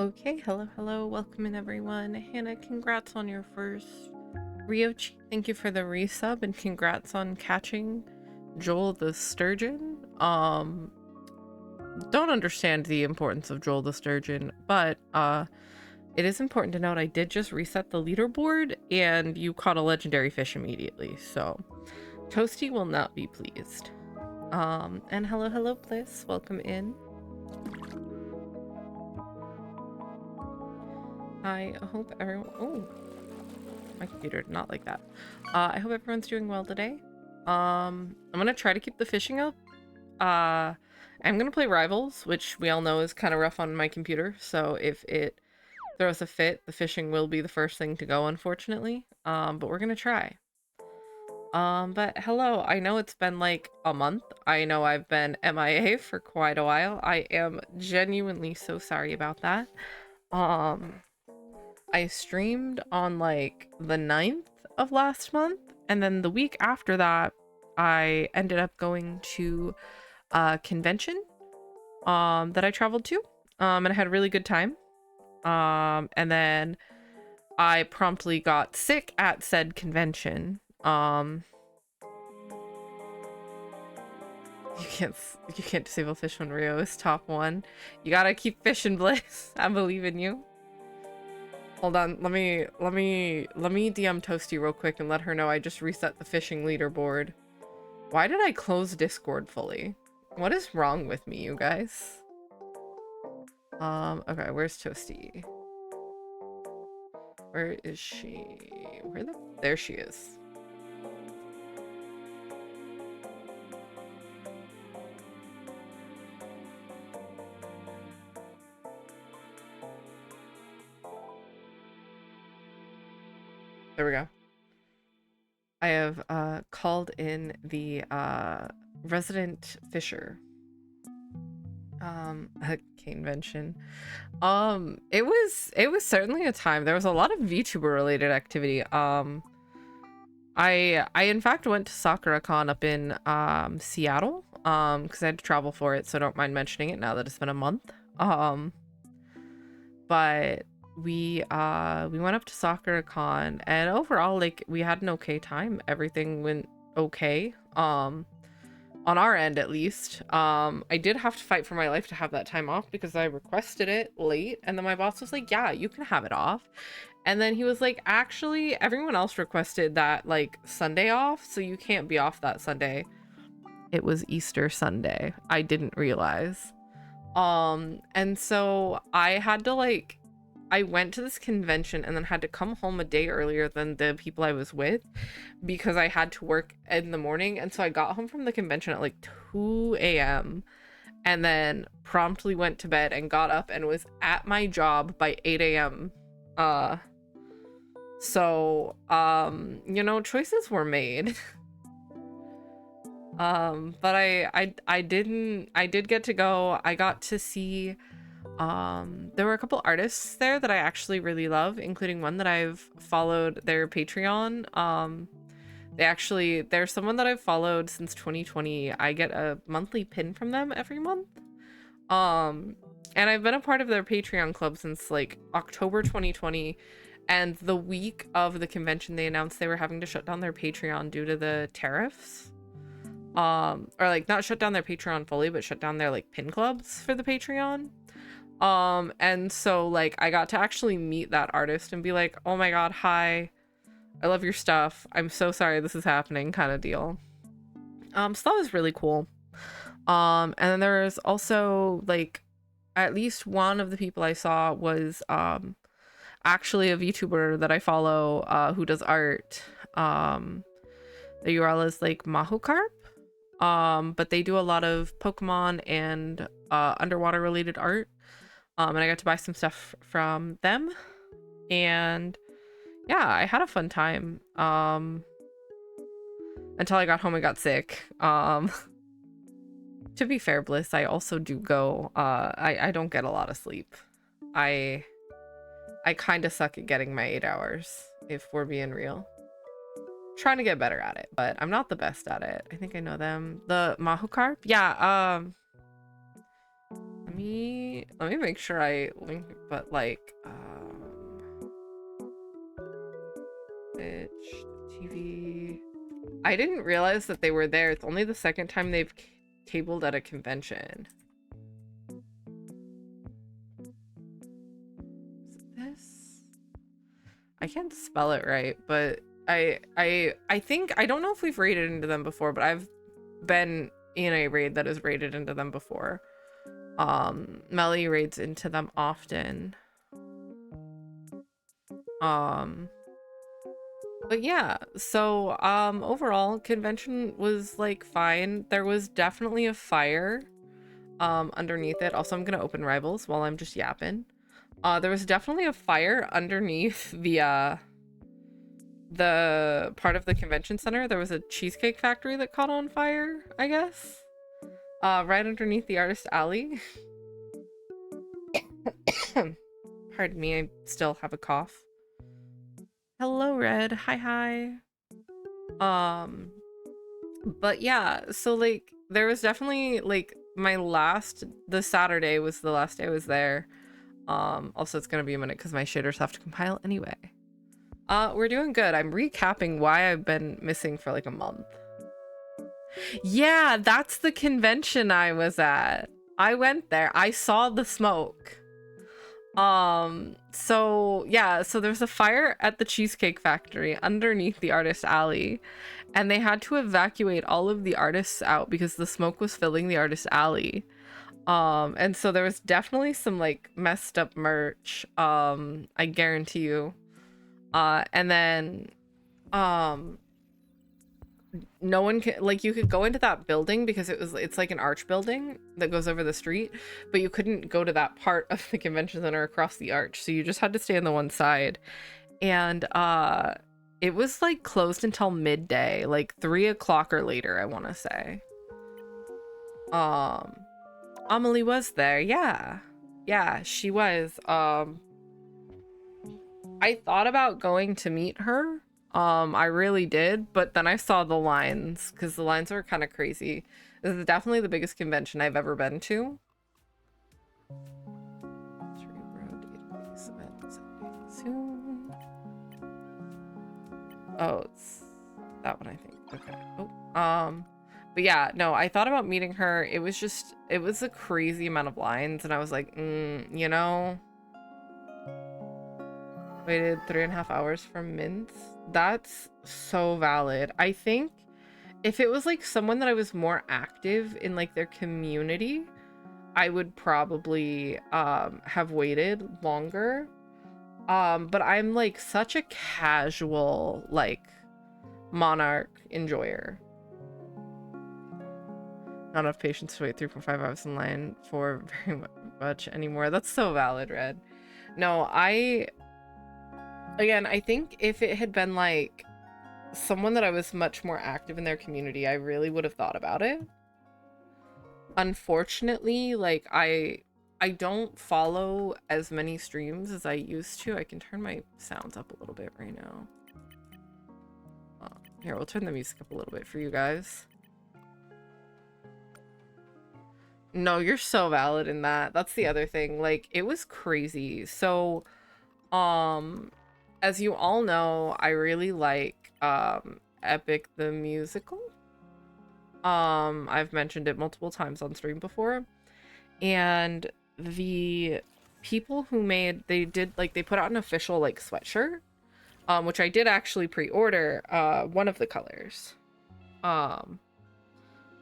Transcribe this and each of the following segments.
Okay, hello, welcome in everyone. Hannah, congrats on your first Ryochi. Thank you for the resub and congrats on catching Joel the Sturgeon. Don't understand the importance of Joel the Sturgeon, but it is important to note I did just reset the leaderboard and you caught a legendary fish immediately, so Toasty will not be pleased. And hello, Bliss, welcome in. I hope everyone, oh, my computer did not like that. I hope everyone's doing well today. I'm gonna try to keep the fishing up. I'm gonna play Rivals, which we all know is kind of rough on my computer, so if it throws a fit, the fishing will be the first thing to go, unfortunately. But we're gonna try. But hello, I know it's been like a month. I know I've been MIA for quite a while. I am genuinely so sorry about that. I streamed on like the 9th of last month, and then the week after that, I ended up going to a convention that I traveled to, and I had a really good time. And then I promptly got sick at said convention. You can't disable fish when Rio is top 1. You gotta keep fishing, Bliss. I believe in you. Hold on, let me DM Toasty real quick and let her know I just reset the fishing leaderboard. Why did I close Discord fully? What is wrong with me, you guys? Okay, where's Toasty? Where is she? There she is. There we go. I have called in the resident fisher. A convention. It was certainly a time. There was a lot of VTuber related activity. I in fact went to SakuraCon up in Seattle because I had to travel for it, so don't mind mentioning it now that it's been a month. But we went up to SakuraCon and overall, like, we had an okay time. Everything went okay. On our end, at least. I did have to fight for my life to have that time off because I requested it late, and then my boss was like, yeah, you can have it off. And then he was like, actually, everyone else requested that, like, Sunday off, so you can't be off that Sunday. It was Easter Sunday. I didn't realize. And so I had to, like, I went to this convention and then had to come home a day earlier than the people I was with because I had to work in the morning. And so I got home from the convention at like 2 a.m. and then promptly went to bed and got up and was at my job by 8 a.m. You know, choices were made. But I did get to go. I got to see there were a couple artists there that I actually really love, including one that I've followed their Patreon. There's someone that I've followed since 2020. I get a monthly pin from them every month. And I've been a part of their Patreon club since like October 2020. And the week of the convention, they announced they were having to shut down their Patreon due to the tariffs. Or like not shut down their Patreon fully, but shut down their like pin clubs for the Patreon. And so like I got to actually meet that artist and be like, oh my god, hi, I love your stuff, I'm so sorry this is happening, kind of deal. So that was really cool. And then there was also like at least one of the people I saw was actually a VTuber that I follow who does art. The URL is like Mahucarp. But they do a lot of Pokemon and underwater related art. And I got to buy some stuff from them. And yeah, I had a fun time. Until I got home and got sick. To be fair, Bliss, I also do go. I don't get a lot of sleep. I kind of suck at getting my 8 hours, if we're being real. Trying to get better at it, but I'm not the best at it. I think I know them. The Mahucarp? Yeah, let me let me make sure I link, but like Twitch TV. I didn't realize that they were there. It's only the second time they've cabled at a convention. Is it this? I can't spell it right, but I think, I don't know if we've raided into them before, but I've been in a raid that has raided into them before. Melly raids into them often. But yeah, so overall convention was like fine. There was definitely a fire underneath it. Also, I'm gonna open rivals while I'm just yapping. There was definitely a fire underneath the part of the convention center. There was a cheesecake factory that caught on fire, I guess. Right underneath the artist alley. Pardon me, I still have a cough. Hello, Red. Hi. But yeah, so like there was definitely like the Saturday was the last day I was there. Also it's gonna be a minute because my shaders have to compile anyway. We're doing good. I'm recapping why I've been missing for like a month. Yeah, that's the convention I was at. I went there. I saw the smoke. So yeah, so there's a fire at the Cheesecake Factory underneath the artist alley, and they had to evacuate all of the artists out because the smoke was filling the artist alley. And so there was definitely some like messed up merch, I guarantee you. And then no one can, like, you could go into that building because it's like an arch building that goes over the street, but you couldn't go to that part of the convention center across the arch, so you just had to stay on the one side. And it was like closed until midday, like 3 o'clock or later, I want to say. Amelie was there. Yeah, she was. I thought about going to meet her. I really did, but then I saw the lines because the lines were kind of crazy. This is definitely the biggest convention I've ever been to. Soon. Oh, it's that one, I think. Okay. Oh, but yeah, no, I thought about meeting her. It was a crazy amount of lines, and I was like, you know. Waited 3.5 hours for mints. That's so valid. I think if it was like someone that I was more active in like their community, I would probably have waited longer. But I'm like such a casual like Monarch enjoyer. Not enough patience to wait 3.5 hours in line for very much anymore. That's so valid, Red. No, again, I think if it had been like someone that I was much more active in their community, I really would have thought about it. Unfortunately, like I don't follow as many streams as I used to. I can turn my sounds up a little bit right now. Here, we'll turn the music up a little bit for you guys. No, you're so valid in that. That's the other thing. Like, it was crazy. So, as you all know, I really like Epic the Musical. I've mentioned it multiple times on stream before. And the people who they put out an official like sweatshirt, which I did actually pre-order one of the colors.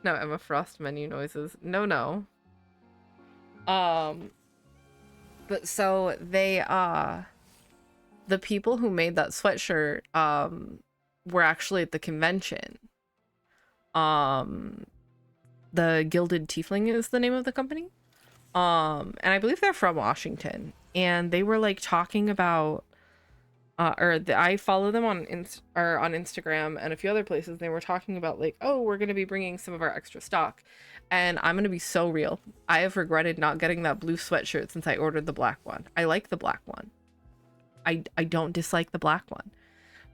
No, Emma Frost menu noises. No. But so they the people who made that sweatshirt were actually at the convention. The Gilded Tiefling is the name of the company. And I believe they're from Washington, and they were like talking about I follow them on Instagram and a few other places. They were talking about like, oh, we're going to be bringing some of our extra stock. And I'm going to be so real. I have regretted not getting that blue sweatshirt since I ordered the black one. I like the black one. I don't dislike the black one.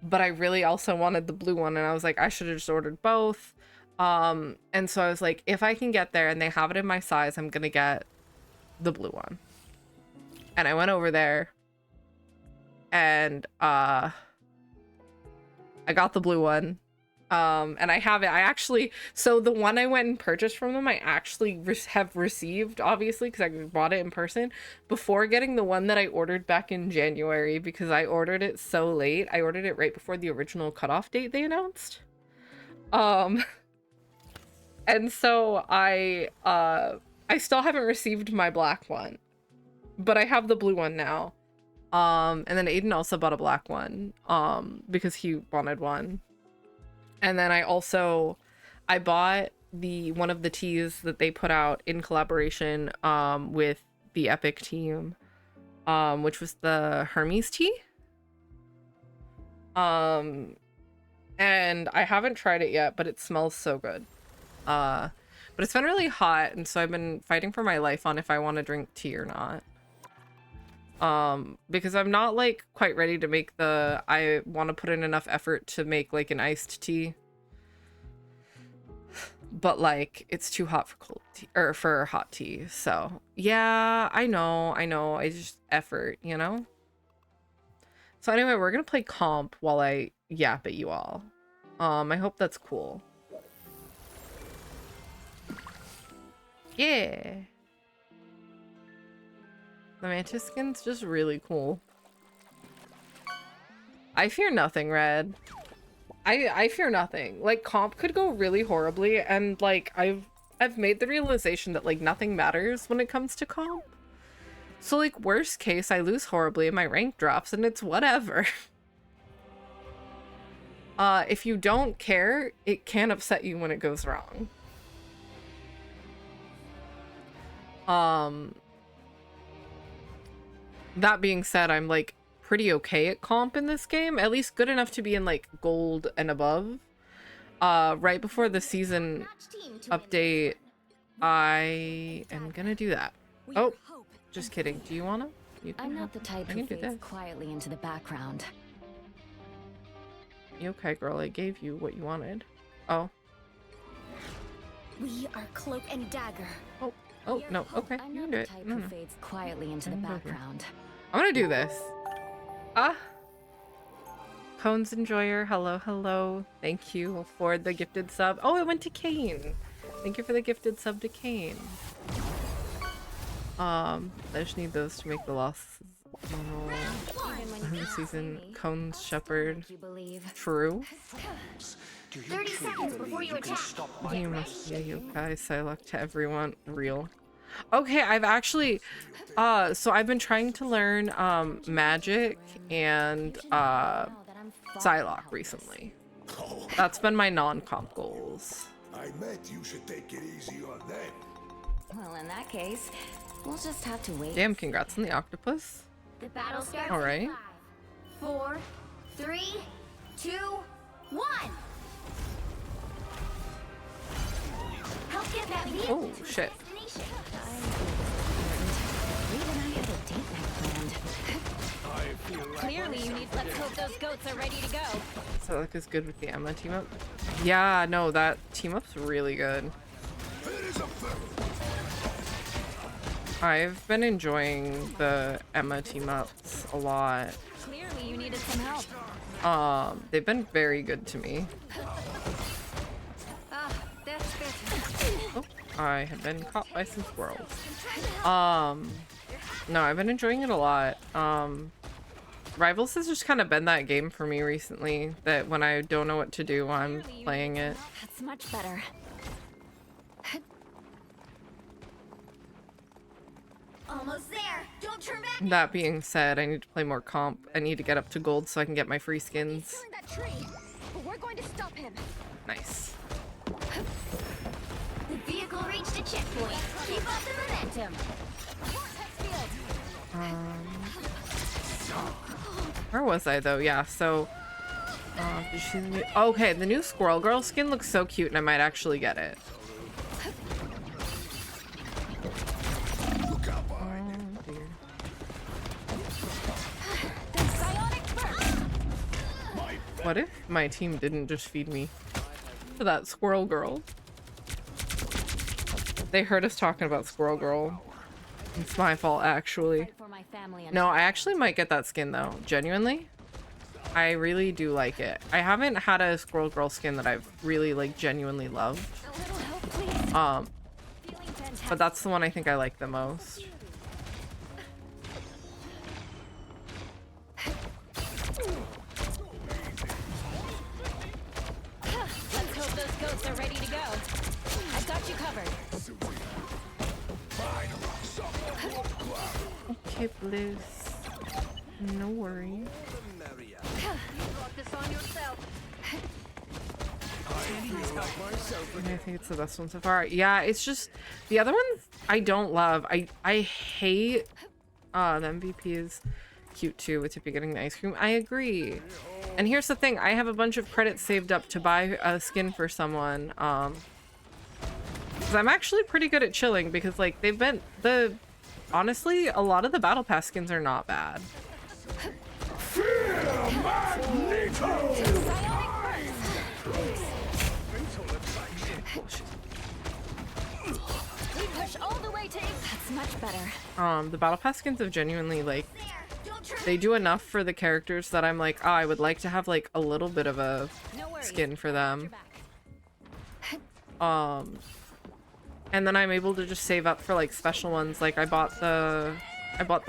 But I really also wanted the blue one, and I was like, I should have just ordered both. And so I was like, if I can get there and they have it in my size, I'm going to get the blue one. And I went over there and I got the blue one. And I have it. I actually, so the one I went and purchased from them, I actually have received, obviously, because I bought it in person before getting the one that I ordered back in January, because I ordered it so late. I ordered it right before the original cutoff date they announced. And so I still haven't received my black one, but I have the blue one now. And then Aiden also bought a black one, because he wanted one. And then I bought one of the teas that they put out in collaboration with the Epic team, which was the Hermes tea. And I haven't tried it yet, but it smells so good. But it's been really hot, and so I've been fighting for my life on if I want to drink tea or not. Because I'm not like quite ready to make I want to put in enough effort to make like an iced tea. But like it's too hot for cold tea or for hot tea. So yeah, I know. I just effort, you know? So anyway, we're gonna play comp while I yap at you all. I hope that's cool. Yeah. The mantis skin's just really cool. I fear nothing, Red. I fear nothing. Like, comp could go really horribly, and like I've made the realization that like nothing matters when it comes to comp. So like worst case, I lose horribly and my rank drops and it's whatever. If you don't care, it can upset you when it goes wrong. That being said, I'm like pretty okay at comp in this game, at least good enough to be in like gold and above. Right before the season update, I am gonna do that. Oh, just kidding. Do you wanna? I'm not the type who fades quietly into the background. You okay, girl? I gave you what you wanted. Oh. We are Cloak and Dagger. Oh no. Okay, I'm you not can do the it. type No. who fades quietly into the background. I'm gonna do this. Cones Enjoyer, hello. Thank you for the gifted sub. Oh, it went to Kane. Thank you for the gifted sub to Kane. I just need those to make the lost season. Cones Shepherd. True. 30 seconds before you attack. You must be a yokai. Psylocke to everyone. Real. Okay, I've actually so I've been trying to learn magic and Psylocke recently. That's been my non-comp goals. I meant you should take it easy on them. Well, in that case, we'll just have to wait. Damn, congrats on the octopus. The battle starts. All right. 4, 3, 2, 1. Help get that vehicle Oh shit. Clearly, you need. Let's hope those goats are ready to go. Psylocke is good with the Emma team up. Yeah, no, that team up's really good. I've been enjoying the Emma team ups a lot. Clearly, you needed some help. They've been very good to me. That's better. Oh, I have been caught by some squirrels. No, I've been enjoying it a lot. Rivals has just kind of been that game for me recently, that when I don't know what to do, I'm playing it. That's much better. Almost there. Don't turn back. That being said, I need to play more comp. I need to get up to gold so I can get my free He's skins. killing that tree, but we're going to stop him. Nice. The vehicle reached a checkpoint. Keep up the momentum. Where was I though? Yeah, so did you see the new... Okay, the new Squirrel Girl skin looks so cute and I might actually get it. Look out behind you. Oh, dear. What if my team didn't just feed me to that Squirrel Girl? They heard us talking about Squirrel Girl. It's my fault, actually. Fight for my family and No, I actually might get that skin, though. Genuinely. I really do like it. I haven't had a Squirrel Girl skin that I've really, like, genuinely loved. a little help, please. Feeling fantastic. But that's the one I think I like the most. Let's hope those goats are ready to go. I've got you covered. Okay, Bliss. No worries. I think it's the best one so far. Yeah, it's just the other ones I don't love. I hate the MVP is cute too with Tippy getting the ice cream. I agree. And here's the thing, I have a bunch of credits saved up to buy a skin for someone. 'Cause I'm actually pretty good at chilling because like they've been honestly, a lot of the battle pass skins are not bad. We push all the way to that's much better. The battle pass skins have genuinely like they do enough for the characters that I'm like, oh, I would like to have like a little bit of a No worries. skin for them. Your back. And then I'm able to just save up for like special ones. Like I bought the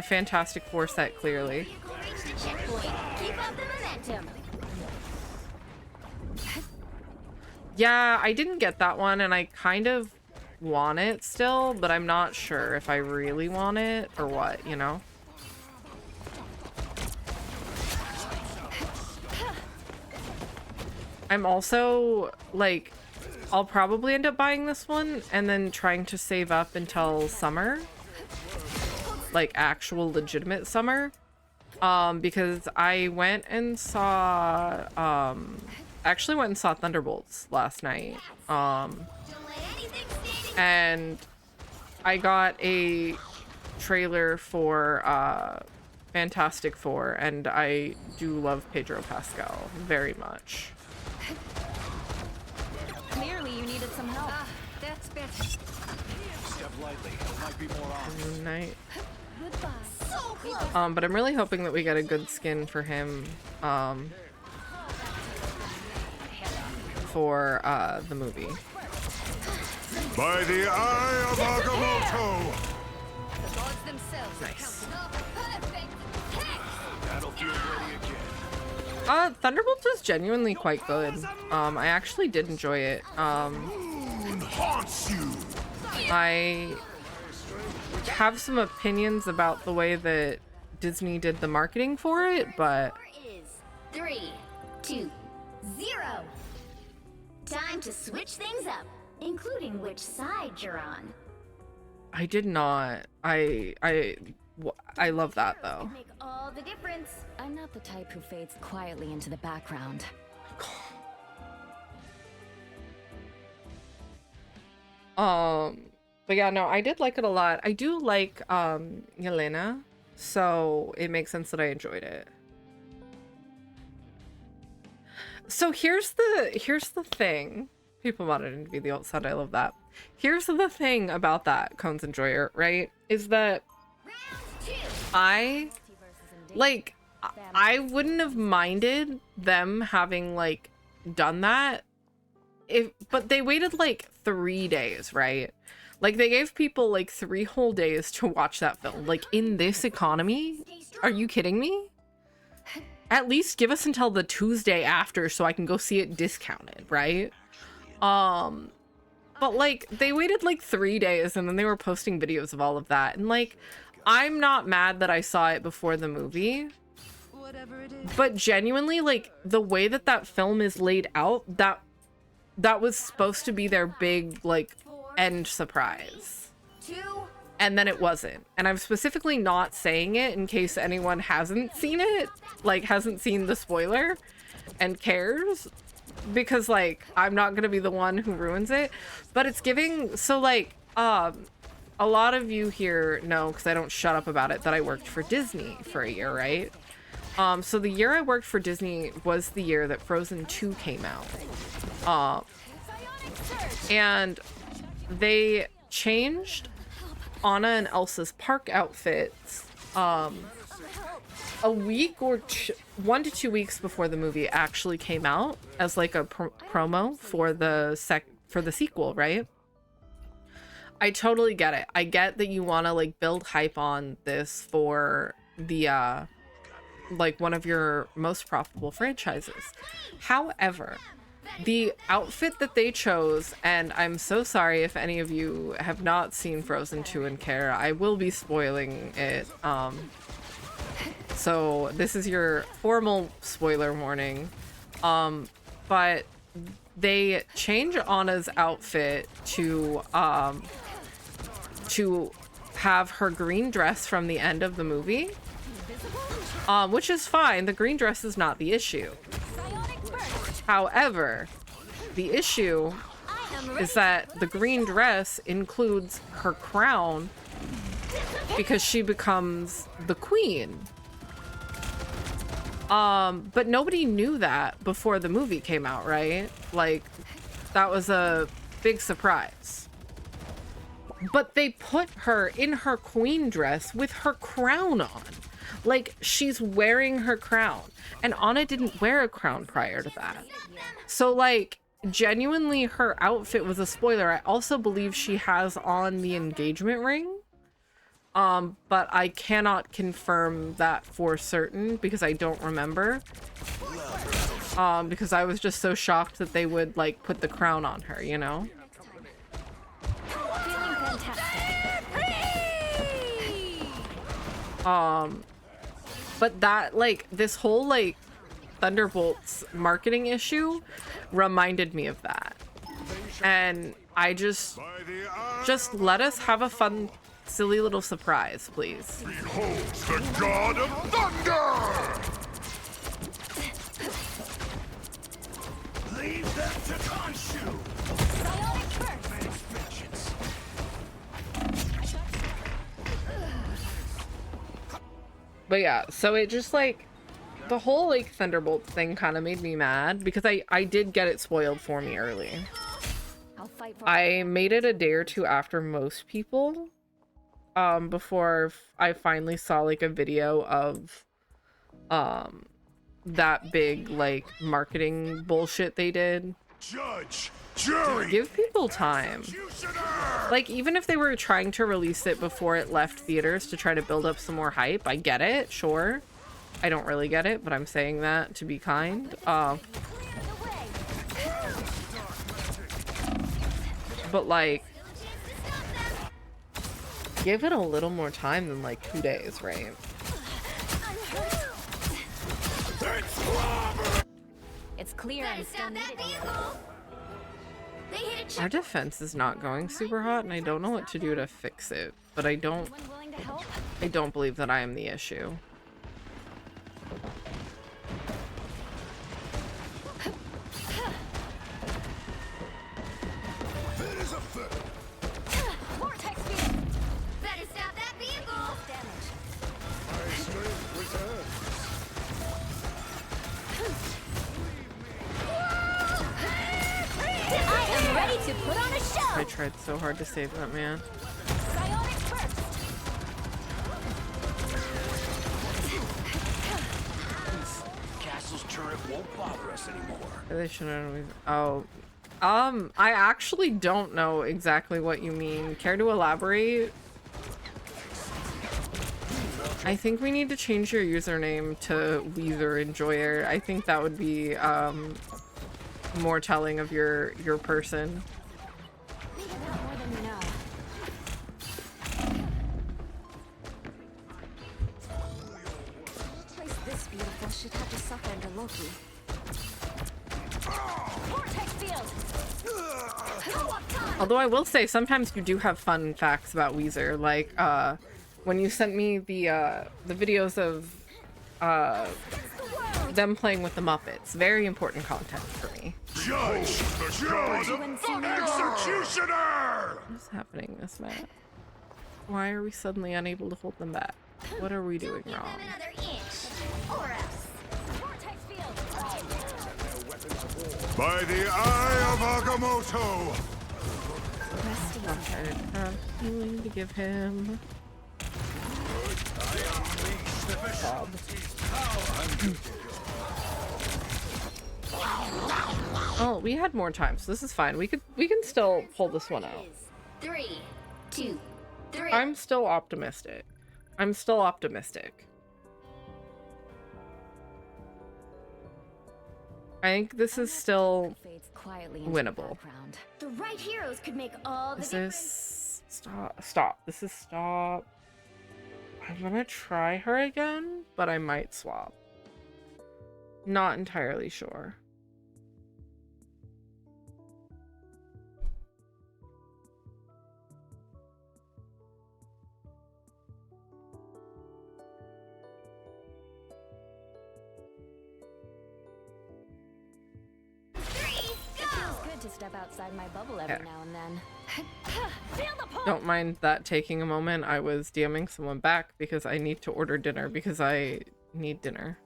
Fantastic Four set clearly. Vehicle reached the checkpoint. Keep up the momentum. Yeah, I didn't get that one and I kind of want it still, but I'm not sure if I really want it or what, you know? I'm also like I'll probably end up buying this one and then trying to save up until summer. Like actual legitimate summer. Because I went and saw actually went and saw Thunderbolts last night. Don't let anything stand in And I got a trailer for Fantastic Four and I do love Pedro Pascal very much. Clearly you needed some help. That's better. Step lightly. There might be more on. Moon Knight. Goodbye. So close. But I'm really hoping that we get a good skin for him for the movie. By the eye of Agamotto! The gods themselves are Nice. counting. Perfect. Battlefield ready again. Thunderbolts is genuinely quite good. I actually did enjoy it. Moon haunts you! I have some opinions about the way that Disney did the marketing for it, but Is 3, 2, 0. Time to switch things up, including which side you're on. I did not. I love that though. Make all the difference. I'm not the type who fades quietly into the background. But yeah, no, I did like it a lot. I do like Yelena, so it makes sense that I enjoyed it. So here's the thing. People wanted it to be the alt sound. I love that. Here's the thing about that, Cones Enjoyer, right? Is that Round 2. I like I wouldn't have minded them having like done that but they waited like 3 days, right? Like they gave people like 3 whole days to watch that film. Like in this economy? Are you kidding me? At least give us until the Tuesday after so I can go see it discounted, right? But like they waited like 3 days and then they were posting videos of all of that. And like I'm not mad that I saw it before the movie. But genuinely, like the way that that film is laid out, that was supposed to be their big like end surprise. 2. And then it wasn't. And I'm specifically not saying it in case anyone hasn't seen it, like hasn't seen the spoiler and cares, because like I'm not gonna be the one who ruins it. But it's giving, so like a lot of you here know, because I don't shut up about it, that I worked for Disney for a year, right? So the year I worked for Disney was the year that Frozen 2 came out. And they changed Anna and Elsa's park outfits a week or 1 to 2 weeks before the movie actually came out as like a promo for the sequel, right? I totally get it. I get that you want to like build hype on this for the like one of your most profitable franchises. However, the outfit that they chose, and I'm so sorry if any of you have not seen Frozen 2 and care, I will be spoiling it. So this is your formal spoiler warning. But they change Anna's outfit to have her green dress from the end of the movie. Which is fine. The green dress is not the issue. However, the issue is that the green dress includes her crown because she becomes the queen. But nobody knew that before the movie came out, right? Like, that was a big surprise. But they put her in her queen dress with her crown on. Like, she's wearing her crown. And Anna didn't wear a crown prior to that. So, like, genuinely, her outfit was a spoiler. I also believe she has on the engagement ring. But I cannot confirm that for certain because I don't remember. Because I was just so shocked that they would, like, put the crown on her, you know? But that, like, this whole, like, Thunderbolts marketing issue reminded me of that. And I just let us have a fun, silly little surprise, please. Behold the god of thunder! Leave them to Khonshu. But yeah, so it just like the whole like Thunderbolt thing kind of made me mad because I did get it spoiled for me early. I made it a day or two after most people before I finally saw like a video of that big like marketing bullshit they did. Judge, jury, Give people time. executioner! Like, even if they were trying to release it before it left theaters to try to build up some more hype, I get it, sure. I don't really get it, but I'm saying that to be kind. But, like, give it a little more time than, like, 2 days, right? It's clear I'm still needed here. Our defense is not going super hot, and I don't know what to do to fix it. But I don't Willing to help? believe that I am the issue. Vortex field. Better stop that vehicle! Damage. My strength returns. I am ready to put on a show. I tried so hard to save that man. Psionic burst. Castle's turret won't bother us anymore. They shouldn't. Oh, I actually don't know exactly what you mean. Care to elaborate? I think we need to change your username to Weezer Enjoyer. I think that would be more telling of your person. Think about more than you know. A place this beautiful should have to suffer under Loki. Vortex field. Co-op time. Although I will say sometimes you do have fun facts about Weezer, like when you sent me the videos of them playing with the Muppets. Very important content for me. Judge, the god of thunder! Executioner! What's happening this map? Why are we suddenly unable to hold them back? What are we doing Give wrong? them another inch, or else. Vortex field. By the eye of Agamotto! Okay, healing to give him. Bob. Oh, we had more time, so this is fine. We can still pull this one out. 3, 2, 3. I'm still optimistic. I'm still optimistic. I think this is still winnable. The right heroes could make all the This difference. is stop. This is stop. I'm gonna try her again, but I might swap. Not entirely sure. To step outside my bubble every now and then. Feel the pull. Don't mind that taking a moment. I was DMing someone back because I need to order dinner because I need dinner.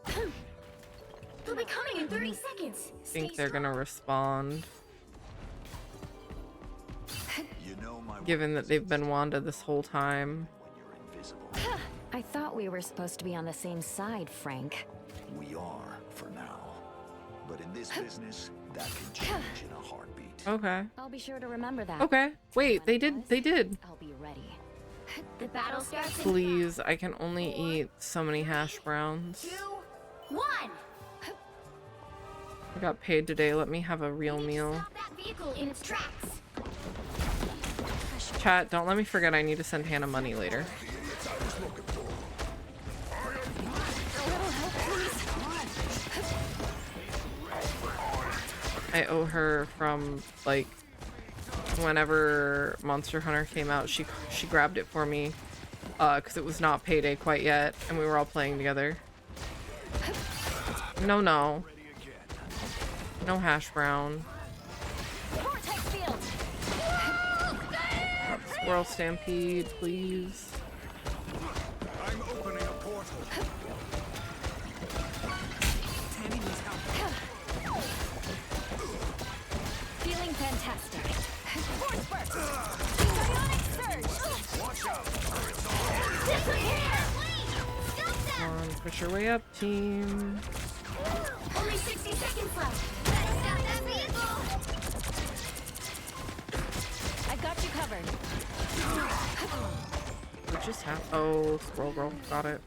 They'll be coming in 30 seconds. I think they're gonna respond. Given that they've been Wanda this whole time. I thought we were supposed to be on the same side, Frank. We are for now. But in this business, that can change in a heartbeat. Okay. I'll be sure to remember that. Okay. Wait, they did. I'll be ready. The battle starts in Please, I can only eat so many hash browns. 2, 1. I got paid today. Let me have a real meal. Stop that vehicle in its tracks. Chat, don't let me forget I need to send Hannah money later. I owe her from like whenever Monster Hunter came out. She grabbed it for me because it was not payday quite yet and we were all playing together. No hash brown. Squirrel Stampede, please. I'm opening a portal. Feeling fantastic. Force burst. Bionic surge. Watch out. Come on, push your way up, team. Only 60 seconds left. Better stop that vehicle. I've got you covered. What just happened? Oh, Squirrel Girl, got it.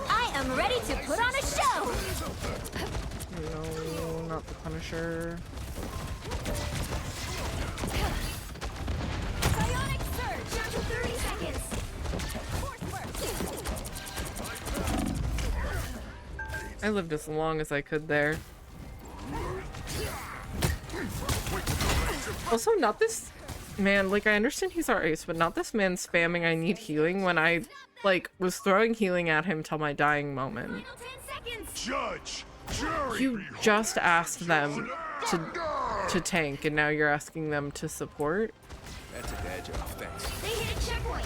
I am ready to put on a show. No, not the Punisher. Bionic surge. Down to 30 seconds. Force burst. I lived as long as I could there. Also, not this man, like I understand he's our ace, but not this man spamming I need healing when I like was throwing healing at him till my dying moment. Final 10 seconds. Judge, jury, You just asked them to tank and now you're asking them to support? That's a badge of offense. They hit a checkpoint.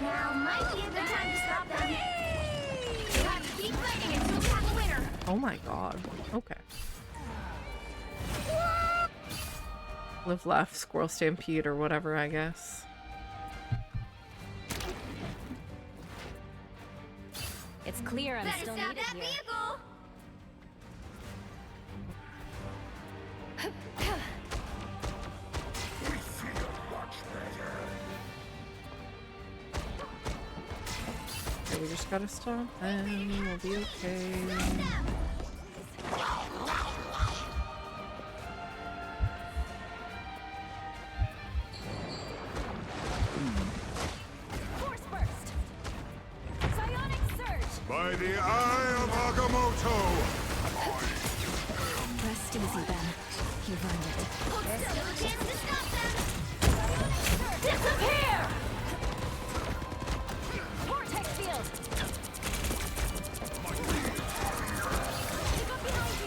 Now might be a good time to stop them. You have to keep fighting until we have a winner. Oh my god. Okay. Live left, Squirrel Stampede or whatever, I guess. It's clear I'm Better still stop needed that here. vehicle. Okay, we just gotta stop them. We'll be okay. Force burst. Bionic surge. by the eye of Agamotto. Rest easy, Ben. You've earned it. Still a chance to stop them. Disappear! Vortex field. Keep up behind you.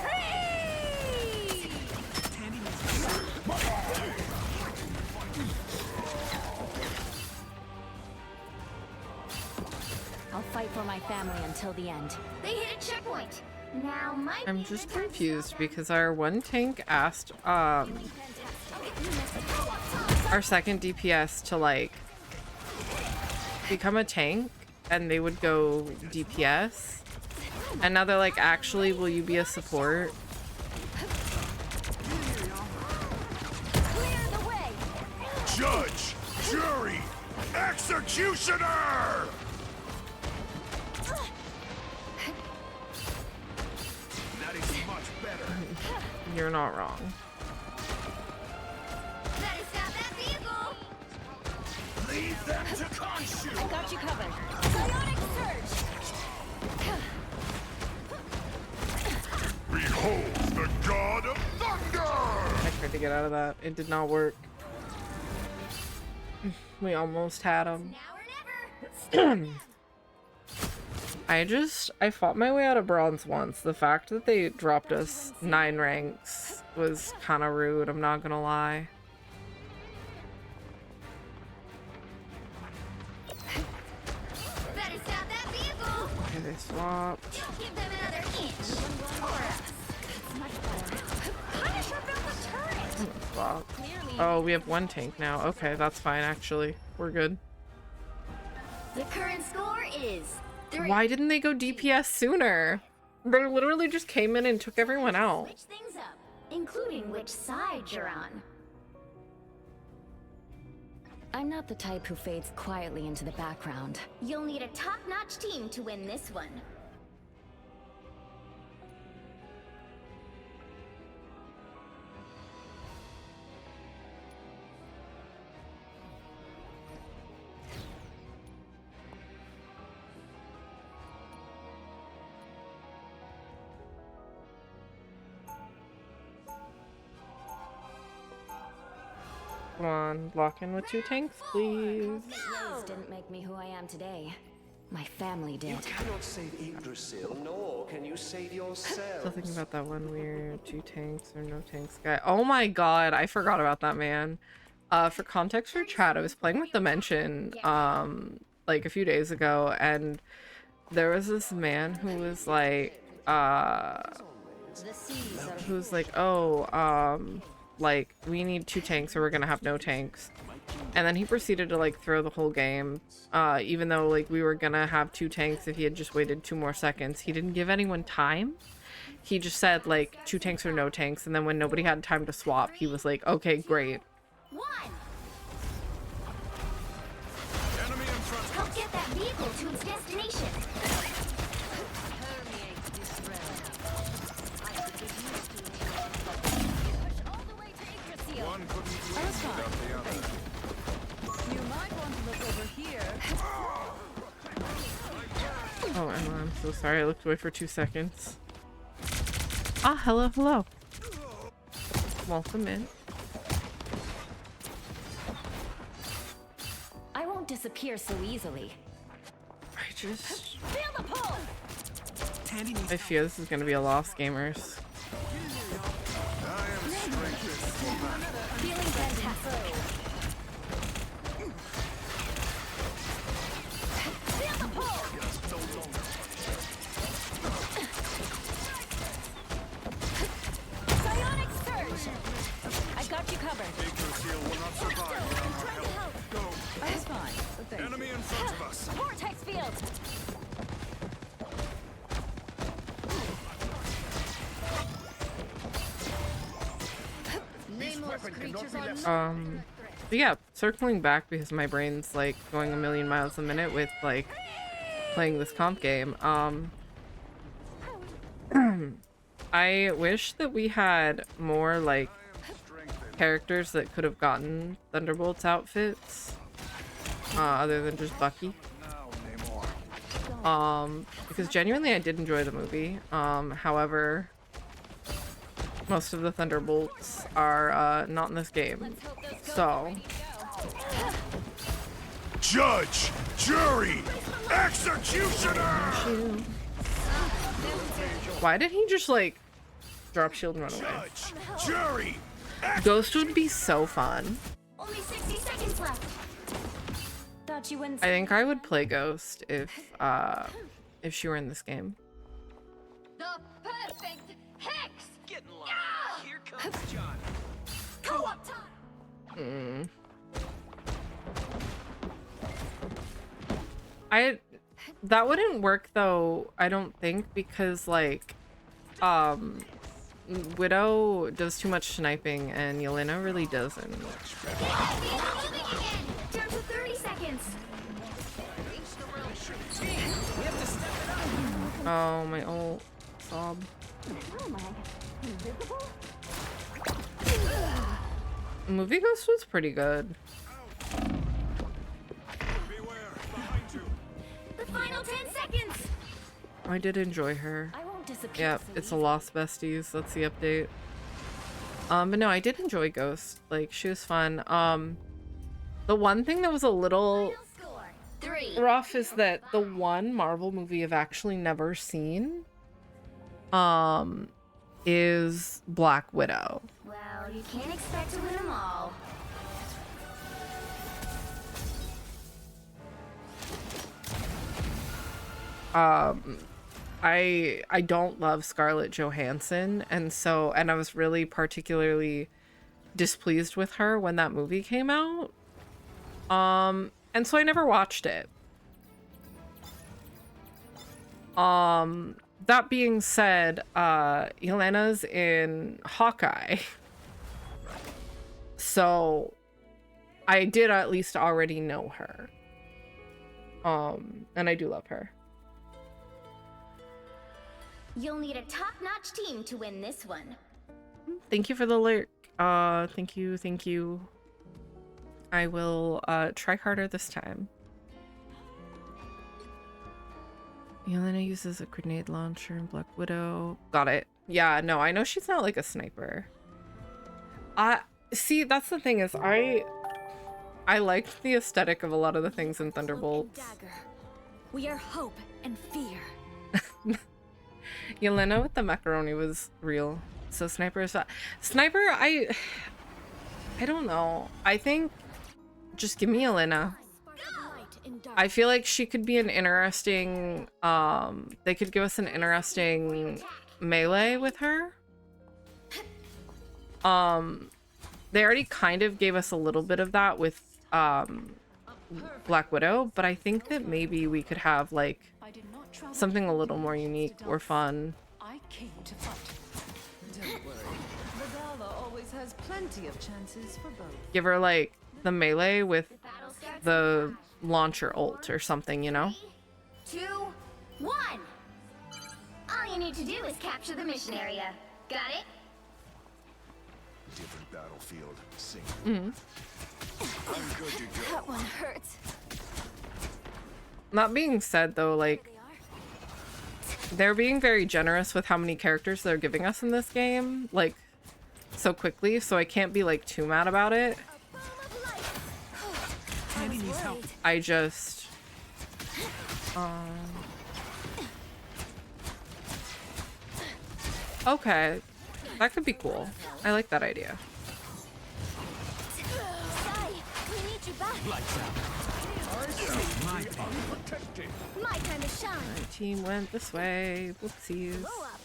Hey! I'll fight for my family until the end. They hit a checkpoint. Now might I'm be just the time to confused slow down. because our one tank asked our second DPS to like become a tank and they would go DPS. And now they're like, actually, will you be a support? Clear the way! Judge, jury, executioner! That is much better. You're not wrong. Better stop that vehicle. Leave them to Khonshu! I got you covered. Psionic surge! Behold the god of thunder! I tried to get out of that. It did not work. We almost had him. Now or never. I fought my way out of bronze once. The fact that they dropped us 9 ranks was kind of rude, I'm not gonna lie. Better stop that vehicle. Okay, they swapped. Don't give them another inch. For us. Punisher built the turret. Swap. Oh, we have 1 tank now. Okay, that's fine actually. We're good. The current score is 3. Why didn't they go DPS sooner? They literally just came in and took everyone out. Switch things up, including which side you're on. I'm not the type who fades quietly into the background. You'll need a top-notch team to win this one. Come on, lock in with 2 tanks, please. Those didn't make me who I am today. My family did. You cannot save Yggdrasil, nor can you save yourself. Still thinking about that one weird 2 tanks or no tanks guy. Oh my god, I forgot about that man. For context for chat, I was playing with Dimension like a few days ago, and there was this man who was like like, we need 2 tanks or we're gonna have no tanks. And then he proceeded to like throw the whole game, even though like we were gonna have 2 tanks if he had just waited 2 more seconds. He didn't give anyone time. He just said like 2 tanks or no tanks, and then when nobody had time to swap, he was like, okay, great. 1. Enemy in front. Help get that vehicle to its destination. One couldn't leave without the other. You might want to look over here. Oh, Emma, I'm so sorry. I looked away for 2 seconds. Ah, hello, hello. Welcome in. I won't disappear so easily. I just... Feel the pull! I fear this is gonna be a loss, gamers. I am strength. Feeling fantastic. Feel the pull! Psionic surge! I got you covered. Yggdrasil will not survive without our help. Go. I was fine, but thank Enemy in front of us. Vortex field! But yeah, circling back because my brain's like going a million miles a minute with like playing this comp game. I wish that we had more like characters that could have gotten Thunderbolt's outfits, other than just Bucky. Because genuinely I did enjoy the movie. However, most of the Thunderbolts are not in this game. So Judge, jury, executioner! why did he just like drop shield and run away? Judge, jury, Ghost would be so fun. Only 60 seconds left. That thought you wouldn't. I think I would play Ghost if she were in this game. The perfect hex. Get in line. Here comes John. Co-op time. That wouldn't work though, I don't think, because like Widow does too much sniping and Yelena really doesn't. Moving again. Down to 30 seconds. Oh, my ult. Sob. Movie Ghost was pretty good. The final 10 seconds. I did enjoy her. I won't disappear. Yep, so it's a easy. lost besties. That's the update. But no, I did enjoy Ghost. Like, she was fun. The one thing that was a little Final score. 3. rough is that the one Marvel movie I've actually never seen, is Black Widow. Well, you can't expect to win them all. I don't love Scarlett Johansson, and I was really particularly displeased with her when that movie came out. And so I never watched it. That being said, Yelena's in Hawkeye. So I did at least already know her. And I do love her. You'll need a top-notch team to win this one. Thank you for the lurk. Thank you. I will try harder this time. Yelena uses a grenade launcher in Black Widow. Got it. Yeah, no, I know she's not like a sniper. See, that's the thing is I liked the aesthetic of a lot of the things in Thunderbolts. Dagger. We are hope and fear. Yelena with the macaroni was real. So Sniper is Sniper, I don't know. I think just give me Yelena. I feel like she could be an interesting they could give us an interesting melee with her. They already kind of gave us a little bit of that with Black Widow, but I think that maybe we could have like something a little more unique or fun. I came to fight. Don't worry. Vidala always has plenty of chances for both. Give her like the melee with Battle starts. the launcher ult or something, you know? 2, 1. All you need to do is capture the mission area. Got it? Different battlefield, same. I'm good to go. That one hurts. That being said though, like they're being very generous with how many characters they're giving us in this game, like so quickly, so I can't be like too mad about it. I just okay, that could be cool. I like that idea. Sai, we need you back. My time to shine. My team went this way. Whoopsies. Blow up.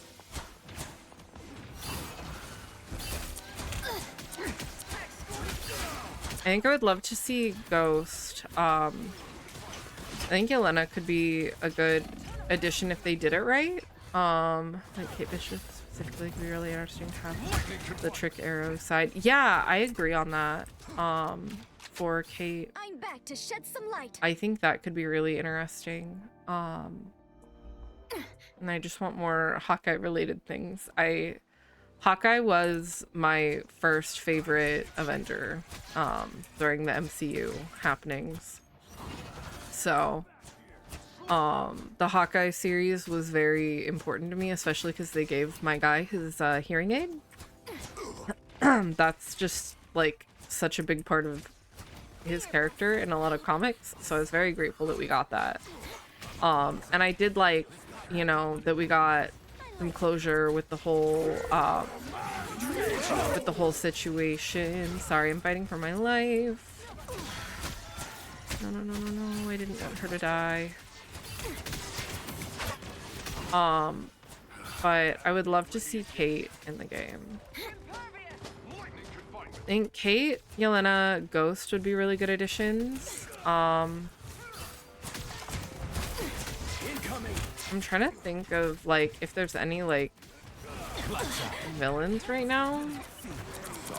I think I would love to see Ghost. I think Yelena could be a good addition if they did it right. Like Kate Bishop specifically could be really interesting to have the trick arrow side. Yeah, I agree on that. For Kate, I'm back to shed some light. I think that could be really interesting. And I just want more Hawkeye related things. Hawkeye was my first favorite Avenger during the MCU happenings. So the Hawkeye series was very important to me, especially because they gave my guy his hearing aid. That's just like such a big part of his character in a lot of comics, so I was very grateful that we got that. And I did like, you know, that we got some closure with the whole situation. Sorry, I'm fighting for my life. No, no, no, no, no. I didn't want her to die. But I would love to see Kate in the game. I think Kate, Yelena, Ghost would be really good additions. I'm trying to think of like if there's any like villains right now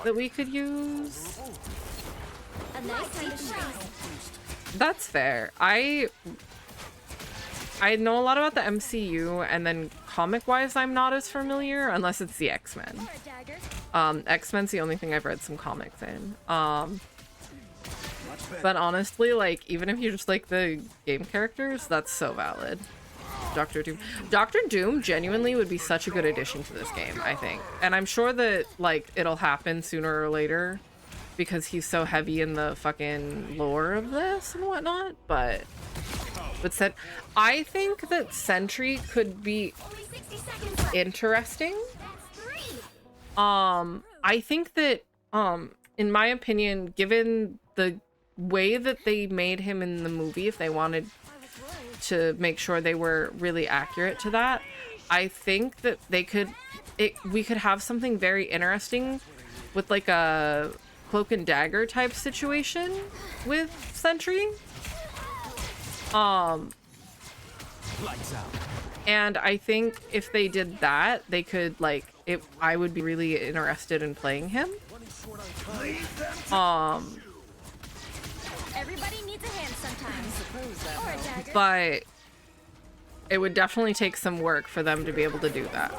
that we could use. A nice time to shine. That's fair. I know a lot about the MCU, and then comic-wise I'm not as familiar unless it's the X-Men. Or a dagger. X-Men's the only thing I've read some comics in. But honestly, like, even if you just like the game characters, that's so valid. Doctor Doom. Doctor Doom genuinely would be such a good addition to this game, I think. And I'm sure that, like, it'll happen sooner or later because he's so heavy in the fucking lore of this and whatnot, but said, I think that Sentry could be Only 60 seconds left. interesting. That's 3. I think that, in my opinion, given the way that they made him in the movie, if they wanted to make sure they were really accurate to that, I think that we could have something very interesting with like a cloak and dagger type situation with Sentry. And I think if they did that, they could like I would be really interested in playing him. Everybody needs a hand sometimes. Or a dagger. But it would definitely take some work for them to be able to do that.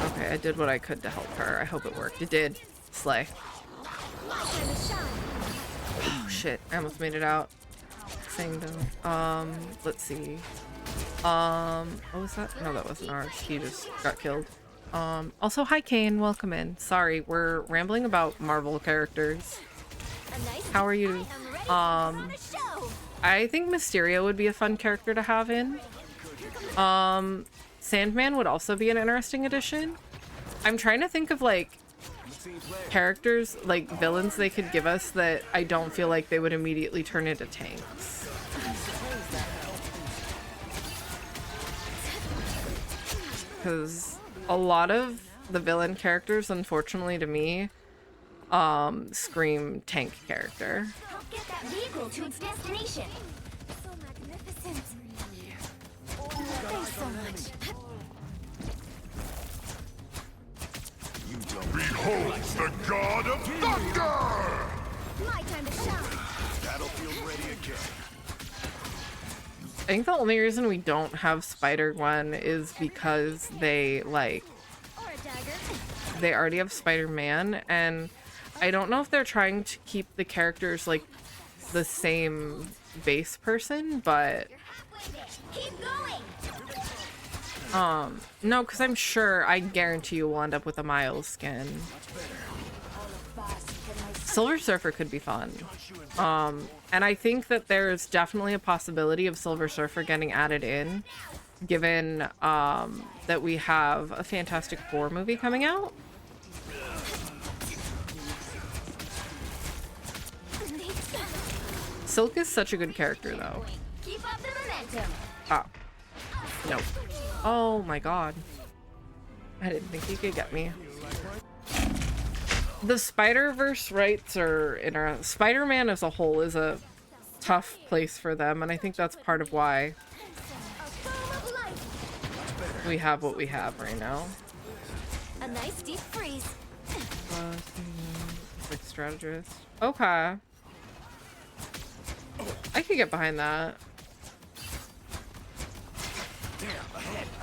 Okay, I did what I could to help her. I hope it worked. It did. Slay. Oh shit, I almost made it out. Saying though. Let's see. What was that? No, that wasn't ours. He just got killed. Also, hi Kane, welcome in. Sorry, we're rambling about Marvel characters. How are you? I think Mysterio would be a fun character to have in. Sandman would also be an interesting addition. I'm trying to think of like characters, like villains they could give us that I don't feel like they would immediately turn into tanks. Because a lot of the villain characters, unfortunately to me, scream tank character. Help get that vehicle to its destination. So magnificent. Thanks so much. Behold the god of thunder! My time to shine. Battlefield ready again. I think the only reason we don't have Spider-Gwen is because they like Or a dagger. they already have Spider-Man, and I don't know if they're trying to keep the characters like the same base person, but Keep going. no, because I'm sure, I guarantee you will end up with a Miles skin. Silver Surfer could be fun. And I think that there's definitely a possibility of Silver Surfer getting added in, given that we have a Fantastic Four movie coming out. Silk is such a good character, though. Keep up the momentum. Ah. Nope. Oh my god. I didn't think you could get me. The Spider-Verse rights are in our... Spider-Man as a whole is a tough place for them, and I think that's part of why we have what we have right now. A nice deep freeze. Like strategist. Okay. I could get behind that.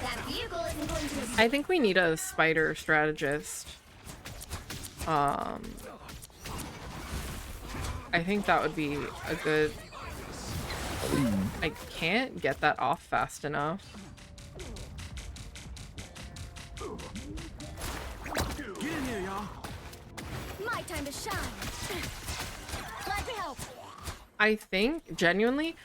That vehicle isn't going to escape. I think we need a spider strategist. I think that would be a good... I can't get that off fast enough. My time to shine. Glad to help. I think, genuinely,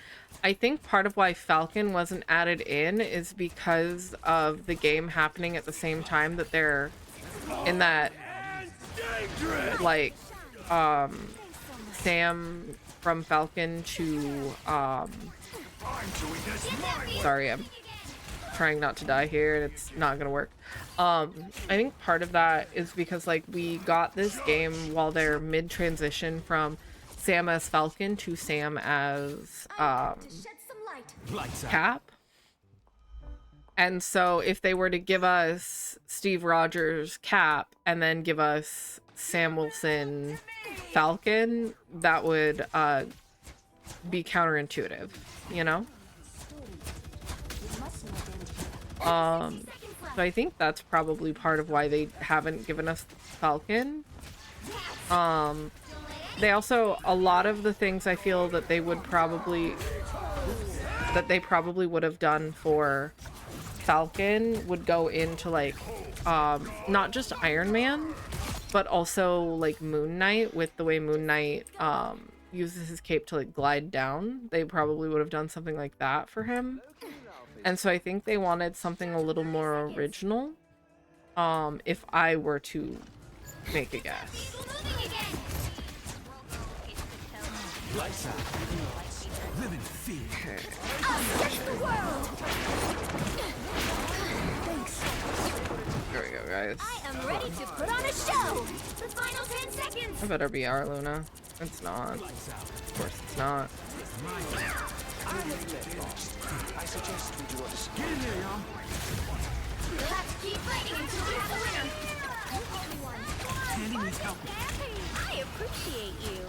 I think part of why Falcon wasn't added in is because of the game happening at the same time that they're in that, like, Sam from Falcon to sorry, I'm trying not to die here and it's not gonna work. I think part of that is because like we got this game while they're mid transition from Sam as Falcon to Sam as Cap. And so if they were to give us Steve Rogers Cap and then give us Sam Wilson Falcon, that would be counterintuitive, you know? So I think that's probably part of why they haven't given us Falcon. They also, a lot of the things I feel that they would probably would have done for Falcon would go into like not just Iron Man, but also like Moon Knight, with the way Moon Knight uses his cape to like glide down. They probably would have done something like that for him. And so I think they wanted something a little more original, if I were to make a guess. Okay. There we go, guys. I am ready to put on a show. The final 10 seconds. I better be our Luna. It's not. Of course it's not. I suggest we do not discuss. Get in there, y'all. We'll have to keep fighting until we have the winner. Candy needs help. I appreciate you.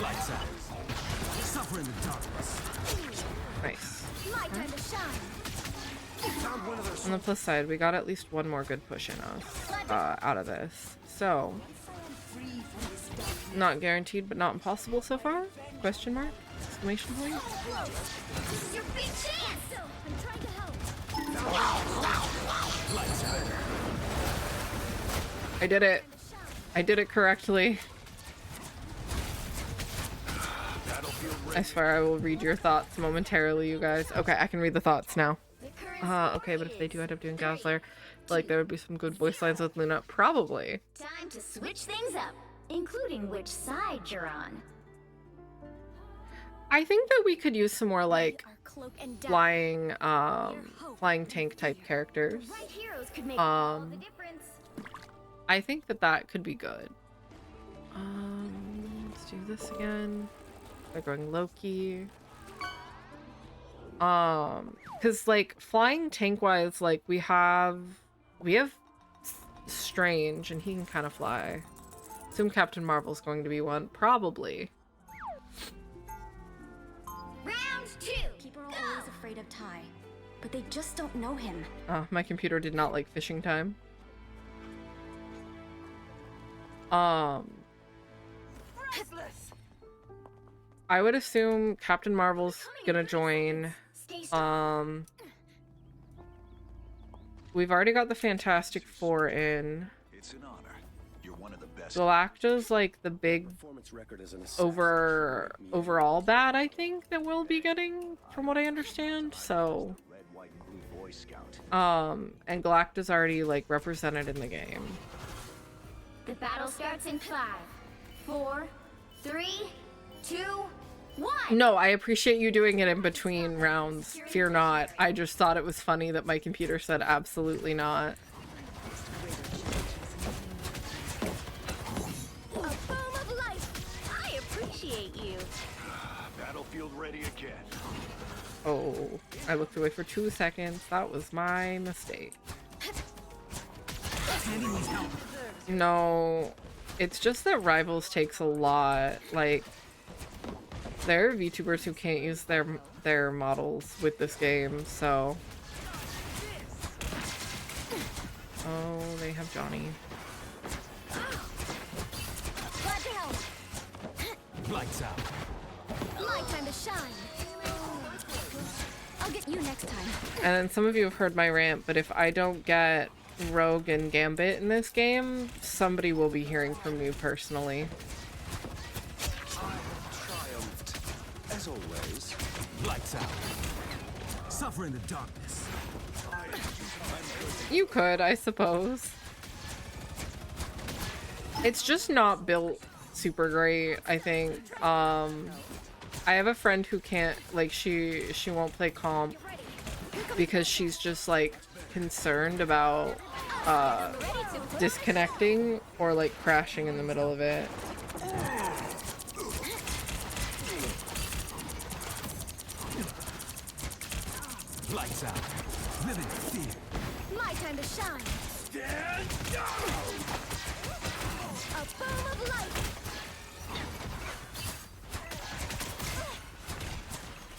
Lights out. Suffer in the darkness. Nice. My time to shine. On the plus side, we got at least one more good push in us out of this. So, not guaranteed, but not impossible so far? Question mark? Exclamation point? Your big chance. I'm trying to help. I did it. I did it correctly. I swear I will read your thoughts momentarily, you guys. Okay, I can read the thoughts now. Okay, but if they do end up doing Dazzler, like there would be some good voice lines with Luna. Probably. Time to switch things up, including which side you're on. I think that we could use some more like Our cloak and dagger. flying tank type characters. The right heroes could make all the difference. I think that that could be good. Let's do this again. We're going Loki. Because like flying tank wise, like we have Strange and he can kind of fly. Assume Captain Marvel's going to be one, probably. Round 2. People are always afraid of Ty, but they just don't know him. My computer did not like fishing time. I would assume Captain Marvel's gonna join. Stay strong. We've already got the Fantastic Four in. It's an honor. You're one of the best. Galacta's like the big Performance record is an assassin. overall bad, I think, that we'll be getting, from what I understand. So, Red, white, and blue Boy Scout. and Galacta's already like represented in the game. The battle starts in 5, 4, 3, 2, 1. No, I appreciate you doing it in between rounds. Fear not. I just thought it was funny that my computer said absolutely not. A boom of life. I appreciate you. Battlefield ready again. Oh, I looked away for 2 seconds. That was my mistake. No, it's just that Rivals takes a lot. Like, there are VTubers who can't use their models with this game, so. Oh, they have Johnny. Glad to help. Lights out. My time to shine. I'll get you next time. And then some of you have heard my rant, but if I don't get Rogue and Gambit in this game, somebody will be hearing from me personally. Triumphed. As always. Lights out. Suffer in the darkness. You could, I suppose. It's just not built super great, I think. I have a friend who can't, like, she won't play comp because she's just like concerned about disconnecting or like crashing in the middle of it. Lights out. Living fear. My time to shine. A boom of light.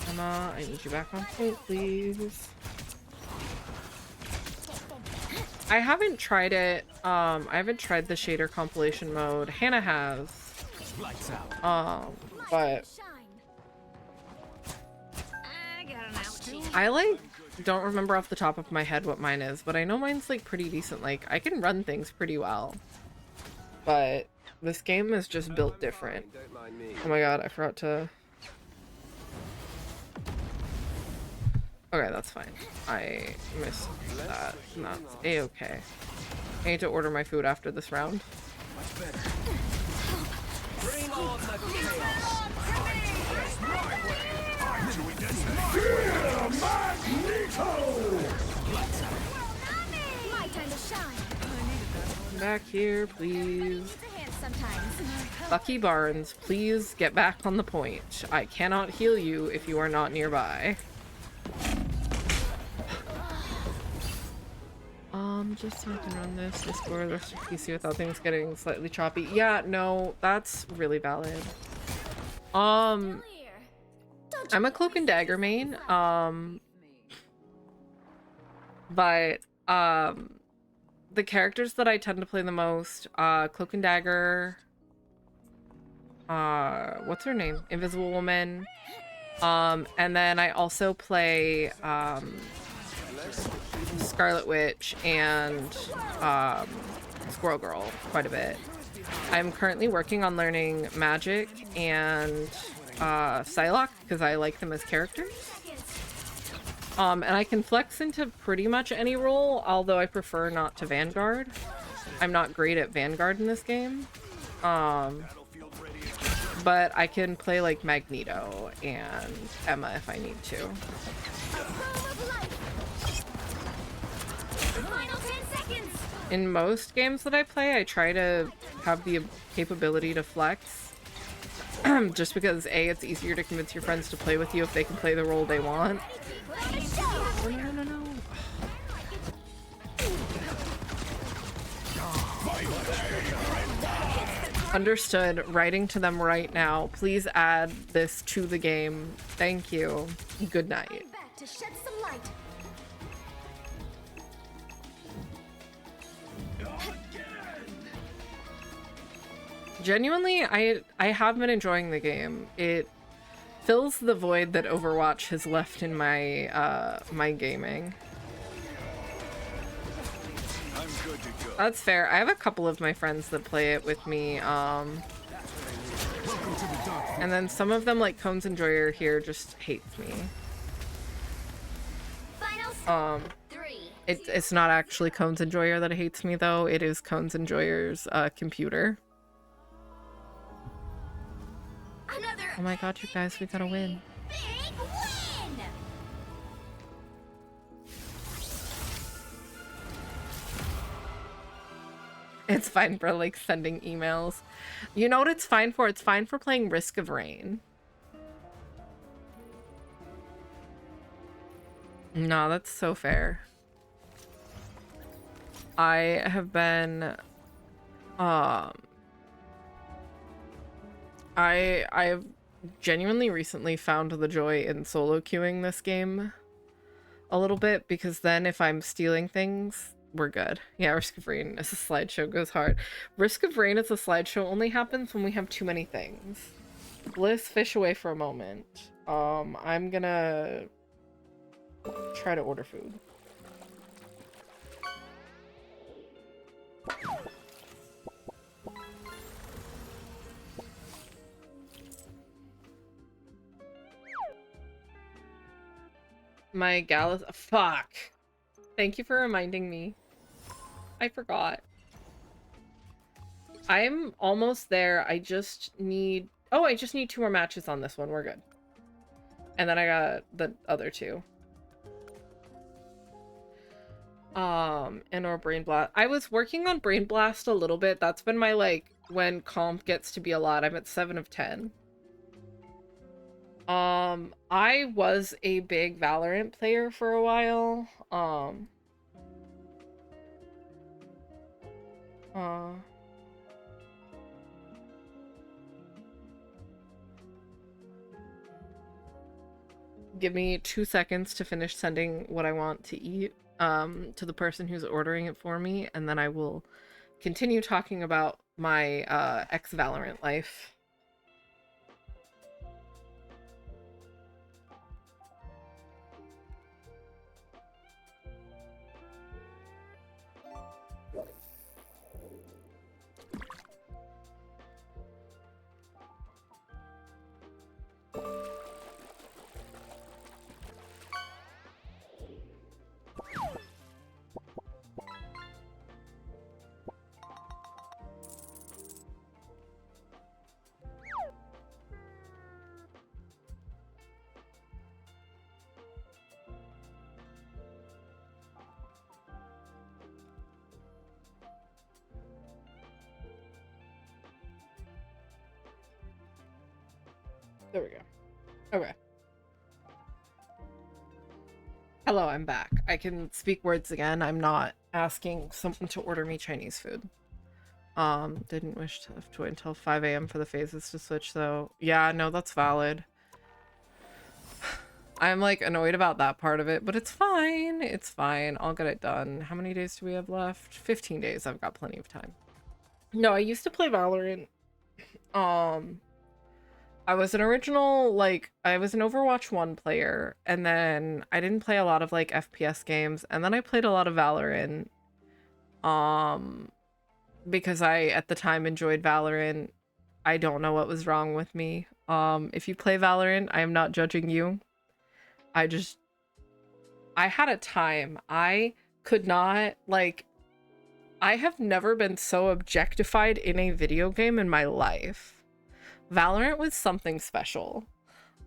Emma, I need you back on point, please. I haven't tried it. I haven't tried the shader compilation mode. Hannah has. Lights out. But I got an ouchie. I like don't remember off the top of my head what mine is, but I know mine's like pretty decent. Like I can run things pretty well. But this game is just built different. Oh my god, I forgot to. Okay, that's fine. I missed that. That's a-okay. I need to order my food after this round. Bring on the chaos. My time to shine. Back here, please. Needs a hand sometimes. Lucky Barnes, please get back on the point. I cannot heal you if you are not nearby. Just so I can run this, restore the rest of PC without things getting slightly choppy. Yeah, no, that's really valid. I'm a Cloak and Dagger main, but the characters that I tend to play the most, Cloak and Dagger, what's her name? Invisible Woman, and then I also play, Scarlet Witch and Squirrel Girl quite a bit. I'm currently working on learning Magic and Psylocke because I like them as characters. And I can flex into pretty much any role, although I prefer not to Vanguard. I'm not great at Vanguard in this game. But I can play like Magneto and Emma if I need to. In most games that I play, I try to have the capability to flex. Just because A, it's easier to convince your friends to play with you if they can play the role they want. No. Understood. Writing to them right now. Please add this to the game. Thank you. Good night. I'm back to shed some light. Genuinely, I have been enjoying the game. It fills the void that Overwatch has left in my my gaming. I'm good to go. That's fair. I have a couple of my friends that play it with me. And then some of them, like Cones Enjoyer here, just hates me. It's not actually Cones Enjoyer that hates me though. It is Cones Enjoyer's computer. Oh my god, you guys, we gotta win. Big win! It's fine for like sending emails. You know what it's fine for? It's fine for playing Risk of Rain. No, that's so fair. I have been I've genuinely recently found the joy in solo queuing this game a little bit, because then if I'm stealing things, we're good. Yeah, Risk of Rain as a slideshow goes hard. Risk of Rain as a slideshow only happens when we have too many things. Bliss, fish away for a moment. I'm gonna try to order food. My Gallus. Fuck. Thank you for reminding me. I forgot. I'm almost there. I just need... Oh, I just need 2 more matches on this one. We're good. And then I got the other 2. And/or Brain Blast. I was working on Brain Blast a little bit. That's been my, like, when comp gets to be a lot. I'm at 7 of 10. I was a big Valorant player for a while. Give me 2 seconds to finish sending what I want to eat to the person who's ordering it for me, and then I will continue talking about my ex-Valorant life. There we go. Okay. Hello, I'm back. I can speak words again. I'm not asking someone to order me Chinese food. Didn't wish to have to wait until 5 a.m. for the phases to switch, though. Yeah, no, that's valid. I'm, like, annoyed about that part of it, but it's fine. It's fine. I'll get it done. How many days do we have left? 15 days. I've got plenty of time. No, I used to play Valorant. I was an original, like, I was an Overwatch 1 player, and then I didn't play a lot of, like, FPS games, and then I played a lot of Valorant, because I, at the time, enjoyed Valorant. I don't know what was wrong with me. If you play Valorant, I am not judging you. I had a time. I could not, like, I have never been so objectified in a video game in my life. Valorant was something special.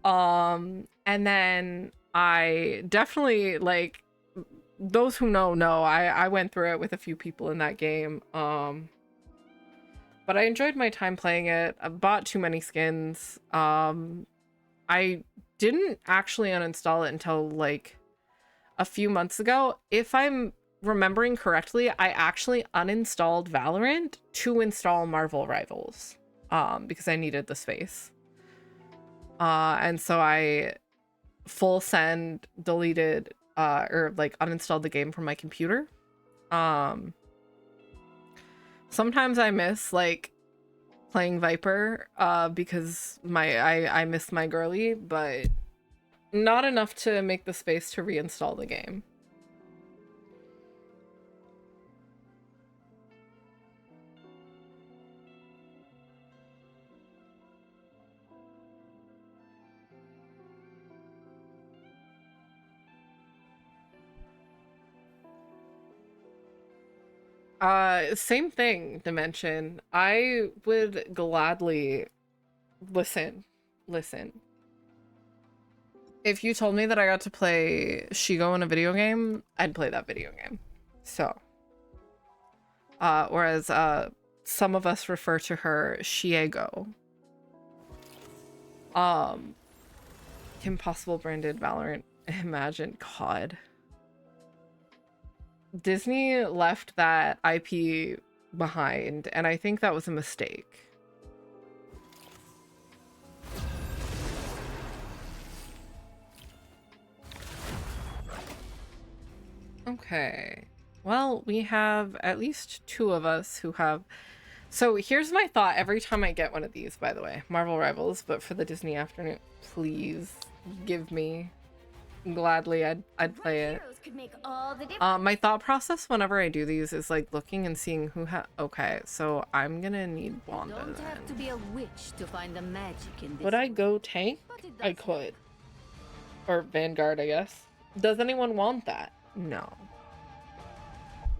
And then I definitely, like, those who know, I went through it with a few people in that game. But I enjoyed my time playing it. I bought too many skins. I didn't actually uninstall it until, like, a few months ago. If I'm remembering correctly, I actually uninstalled Valorant to install Marvel Rivals. Because I needed the space. And so I full send deleted, or like uninstalled the game from my computer. Sometimes I miss like playing Viper, because I miss my girly, but not enough to make the space to reinstall the game. Same thing, Dimension. I would gladly listen. If you told me that I got to play Shigo in a video game, I'd play that video game. So, whereas, some of us refer to her Shiego. Kim Possible branded Valorant. Imagine, God. Disney left that IP behind, and I think that was a mistake. Okay. Well, we have at least 2 of us who have... So here's my thought every time I get one of these, by the way. Marvel Rivals, but for the Disney afternoon. Please give me... Gladly, I'd play it. Could make all the My thought process whenever I do these is like looking and seeing who okay, so I'm gonna need Wanda. Don't have to be a witch to find the magic in this. Would I go tank? I could. Or Vanguard, I guess. Does anyone want that? No.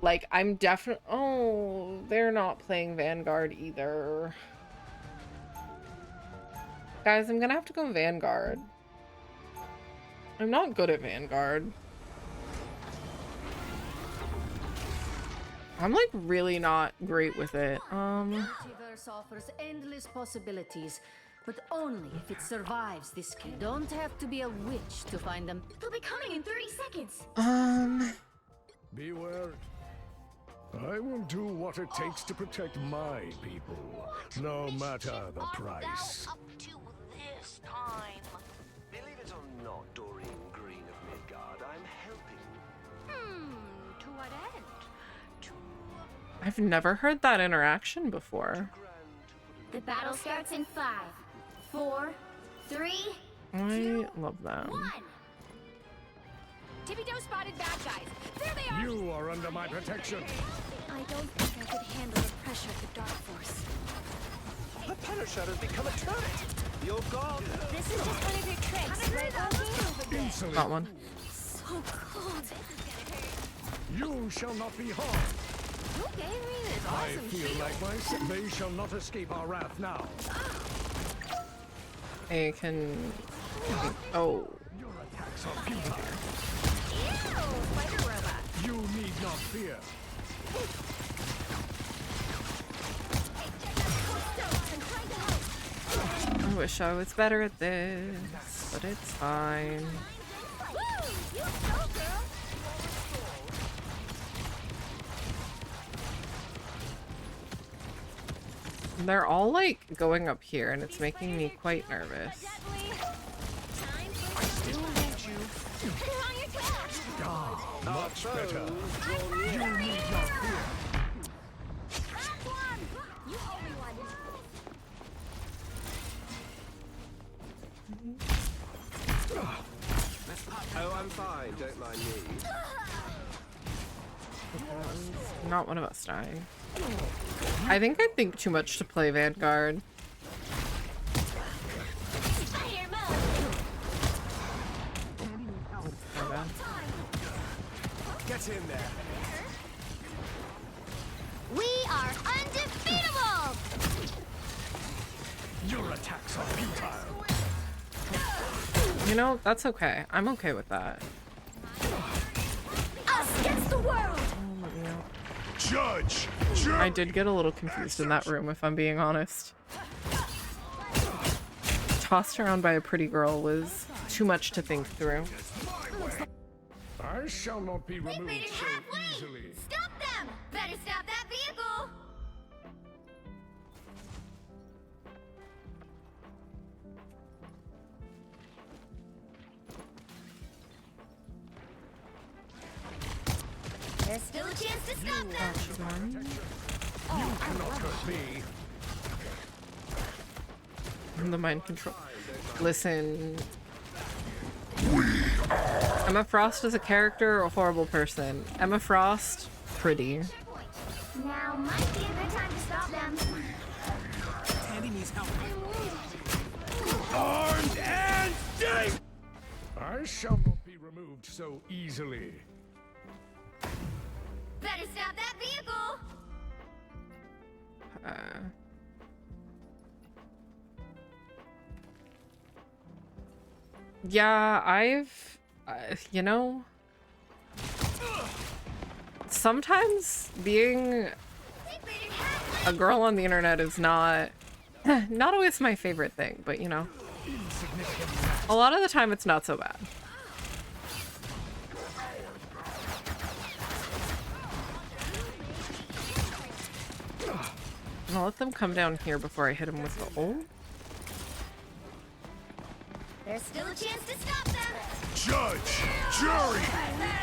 Like, I'm definitely... Oh, they're not playing Vanguard either. Guys, I'm gonna have to go Vanguard. I'm not good at Vanguard. I'm like really not great with it. Multiverse offers endless possibilities, but only if it survives this kid. Don't have to be a witch to find them. They'll be coming in 30 seconds. Beware. I will do what it takes to protect my people, no matter the price. Up to this time. Believe it or not, Doreen Green of Midgard, I'm helping. To what end? To I've never heard that interaction before. the battle starts in 5, 4, 3, I love them. 1. Tippy-toe spotted bad guys. There they are. You are under my protection. I don't think I could handle the pressure of the Dark Force. The Punisher has become a turret. You're gone. This is just one of your tricks, right, Loki? Insolent. Got one. So cold. You shall not be harmed. Who gave me this I awesome feel shield? like my they shall not escape our wrath now. I can... Oh. Your attacks are futile. Ew, spider robot. You need not fear. I wish I was better at this, but it's fine. Woo! You go, girl. They're all like going up here and it's making me quite nervous. Much better. You need not fear. Oh, I'm fine. Don't mind me. Not one of us dying. I think I think too much to play Vanguard. Get in there. We are undefeatable. Your attacks are futile. You know, that's okay. I'm okay with that. Us against the world. Judge! I did get a little confused in that room, if I'm being honest. Tossed around by a pretty girl was too much to think through. I shall not be They made removed it so halfway. easily. Stop them. Better stop that vehicle. There's still a chance to stop them. You cannot hurt me. The mind control. Listen. Emma Frost is a character or a horrible person? Emma Frost, pretty. Now might be a good time to stop them. Tandy needs help. Armed and safe! I shall not be removed so easily. Better stop that vehicle. Yeah, you know, sometimes being They made it halfway. a girl on the internet is not always my favorite thing, but you know, a lot of the time it's not so bad. I'll let them come down here before I hit him with the ult. There's still a chance to stop them. Judge! Jury!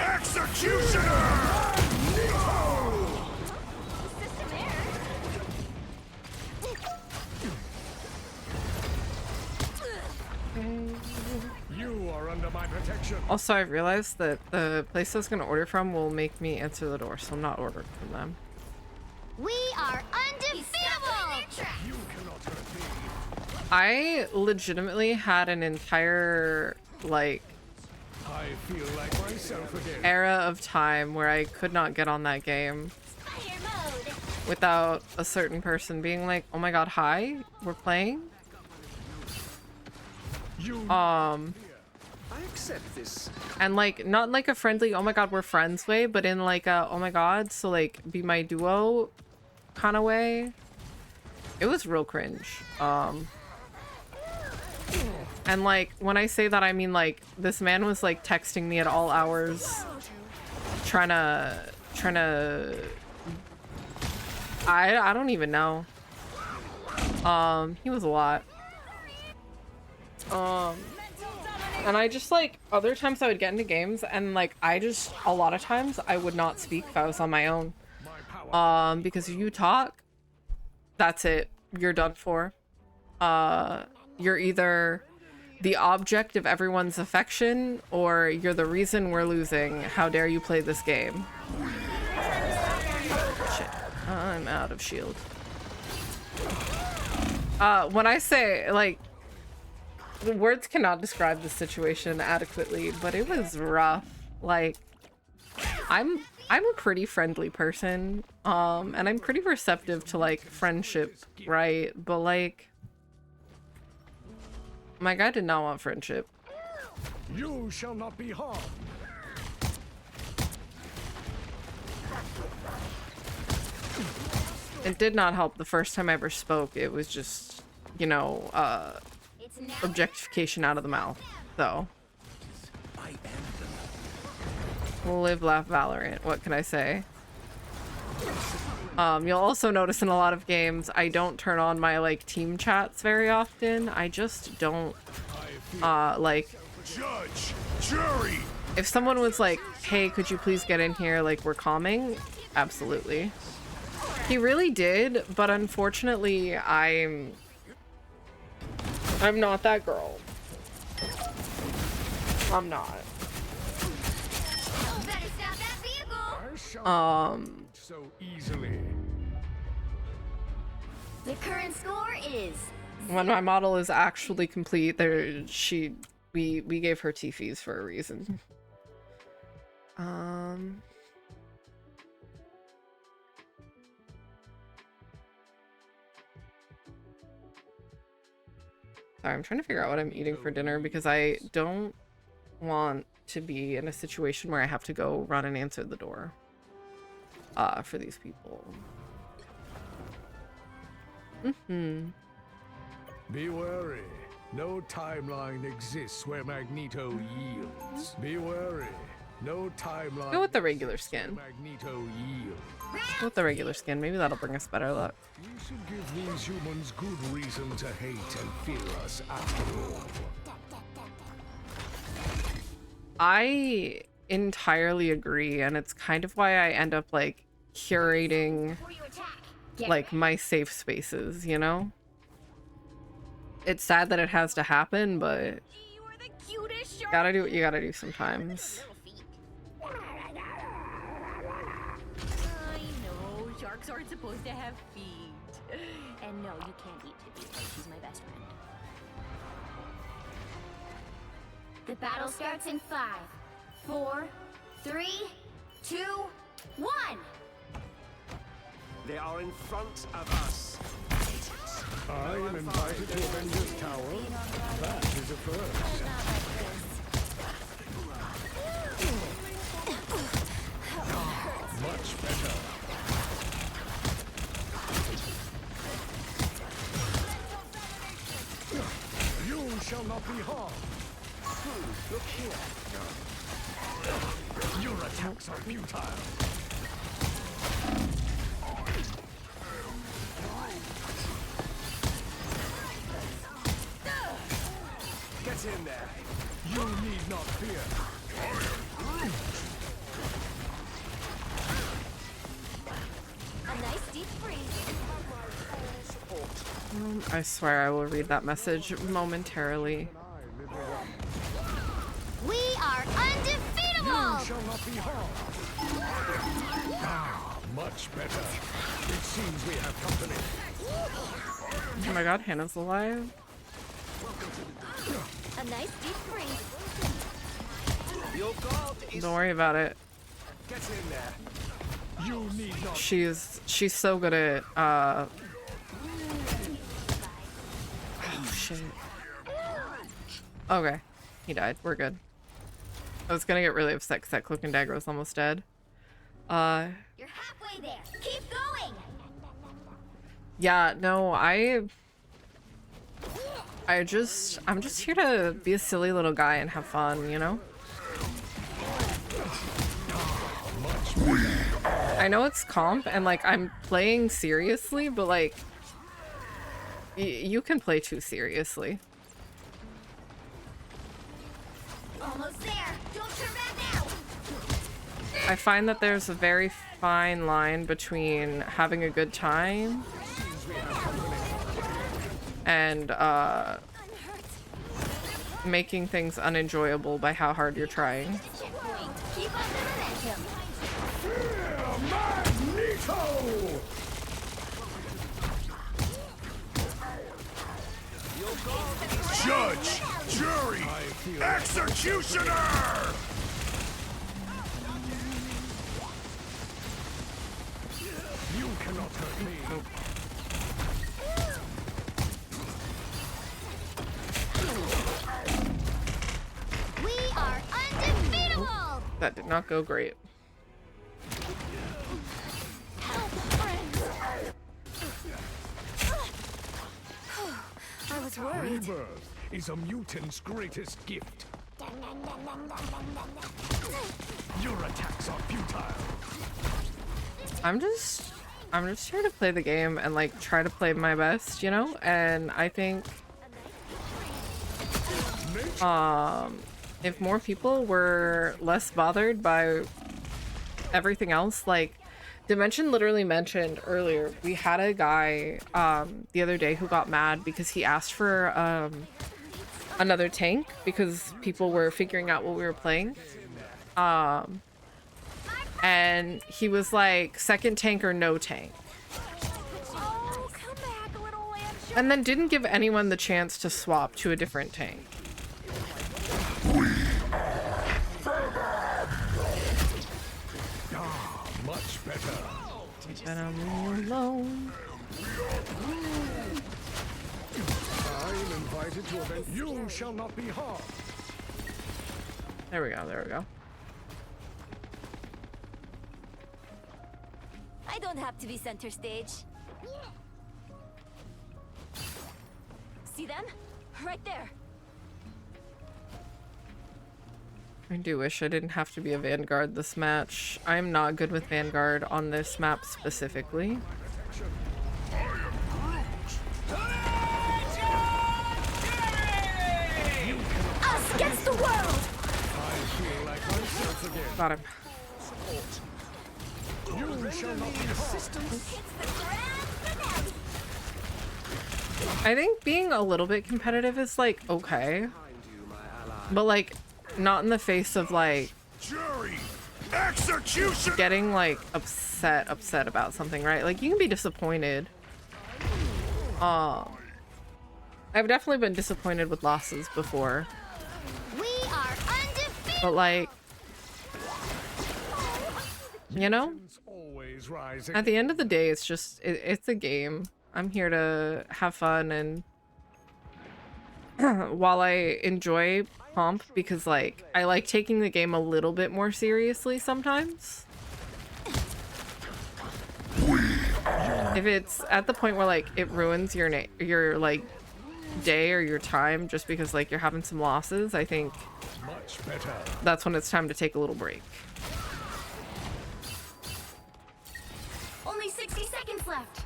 Executioner! System error. You are under my protection. Also, I realized that the place I was going to order from will make me answer the door, so I'm not ordering from them. We are undefeatable. You cannot hurt me. I legitimately had an entire, like, I feel like myself again. era of time where I could not get on that game Fire mode. without a certain person being like, "Oh my god, hi, we're playing." I accept this. And like not like a friendly, "Oh my god, we're friends" way, but in like a, "Oh my god, so like be my duo" kind of way. It was real cringe. And like when I say that, I mean like this man was like texting me at all hours, trying to I don't even know. He was a lot. And I just like other times I would get into games and like a lot of times I would not speak if I was on my own. Because if you talk, that's it. You're done for. You're either the object of everyone's affection or you're the reason we're losing. How dare you play this game? Shit. I'm out of shield. When I say like the words cannot describe the situation adequately, but it was rough. Like I'm a pretty friendly person, and I'm pretty receptive to like friendship, right? But like my guy did not want friendship. You shall not be harmed. It did not help the first time I ever spoke. It was just, you know, objectification out of the mouth. So live, laugh, Valorant. What can I say? You'll also notice in a lot of games I don't turn on my like team chats very often. I just don't like Judge, jury. if someone was like, "Hey, could you please get in here, like we're calming?" Absolutely. He really did, but unfortunately I'm not that girl. I'm not. Better stop that vehicle. I shall so easily. The current score is When my model is actually complete, we gave her TFs for a reason. Sorry, I'm trying to figure out what I'm eating for dinner because I don't want to be in a situation where I have to go run and answer the door for these people. Be wary. No timeline exists where Magneto yields. Be wary. No timeline. Go with the regular skin. Magneto yields. Go with the regular skin. Maybe that'll bring us better luck. We should give these humans good reason to hate and fear us after all. I entirely agree, and it's kind of why I end up like curating like my safe spaces, you know? It's sad that it has to happen, but you are the cutest shark. gotta do what you gotta do sometimes. I know, sharks aren't supposed to have feet. And no, you can't eat Tippy because she's my best friend. The battle starts in 5, 4, 3, 2, 1. They are in front of us. I am invited to Avengers Tower. That is a first. Much better. You shall not be harmed. Look here. Your attacks are futile. Get in there. You need not fear. A nice deep freeze. I swear I will read that message momentarily. We are undefeatable. You shall not be harmed. Ah, much better. It seems we have company. Oh my god, Hannah's alive. A nice deep freeze. Your god is... Don't worry about it. Get in there. You need not. She's so good at oh shit. Okay. He died. We're good. I was gonna get really upset because that cloak and dagger was almost dead. You're halfway there. Keep going. Yeah, no, I'm just here to be a silly little guy and have fun, you know? I know it's comp and like I'm playing seriously, but like you can play too seriously. Almost there. Don't turn back now. I find that there's a very fine line between having a good time and making things unenjoyable by how hard you're trying. Keep up the momentum. Magneto! Judge, jury, executioner! You cannot hurt me. We are undefeatable. That did not go great. Help, friends. I was worried. Rebirth is a mutant's greatest gift. Your attacks are futile. I'm just here to play the game and like try to play my best, you know? And I think if more people were less bothered by everything else, like Dimension literally mentioned earlier, we had a guy the other day who got mad because he asked for another tank because people were figuring out what we were playing. And he was like, second tank or no tank. Oh, come back, little lamb. And then didn't give anyone the chance to swap to a different tank. Much better. But I'm alone. I am invited to event. You shall not be harmed. There we go, there we go. I don't have to be center stage. See them? Right there. I do wish I didn't have to be a Vanguard this match. I'm not good with Vanguard on this map specifically. Us against the world! I feel like myself again. Got him. You shall not be harmed. I think being a little bit competitive is like okay. But like not in the face of like Jury, executioner! getting like upset about something, right? Like you can be disappointed. I've definitely been disappointed with losses before. We are undefeated. But like, you know, Always rise at the end of the day, it's just it's a game. I'm here to have fun, and while I enjoy Pomp because like I like taking the game a little bit more seriously sometimes. If it's at the point where like it ruins your like day or your time just because like you're having some losses, I think much better. that's when it's time to take a little break. Only 60 seconds left.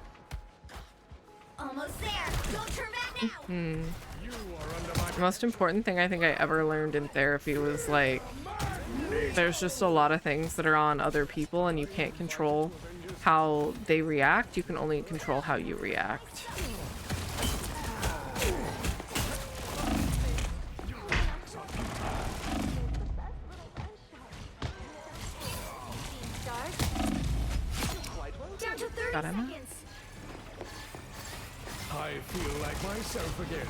Almost there. Don't turn back now. You are under my The most important thing I think I ever learned in therapy was like there's just a lot of things that are on other people and you can't control how they react. You can only control how you react. Down to 30 Got him. seconds. I feel like myself again.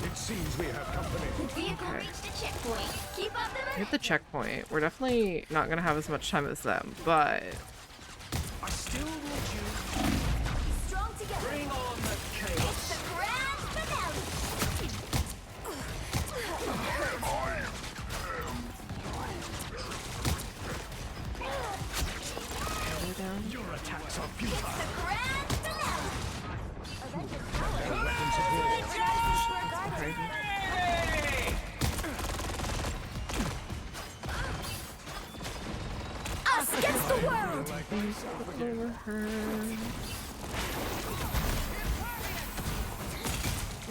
It's seems we have company. Vehicle reached the checkpoint. Keep up the Hit the checkpoint. We're definitely not gonna have as much time as them, but I still want you. strong together. Bring on the It's chaos. the grand finale. Your attacks are futile. The grand finale. Weapons of war. Us against the world.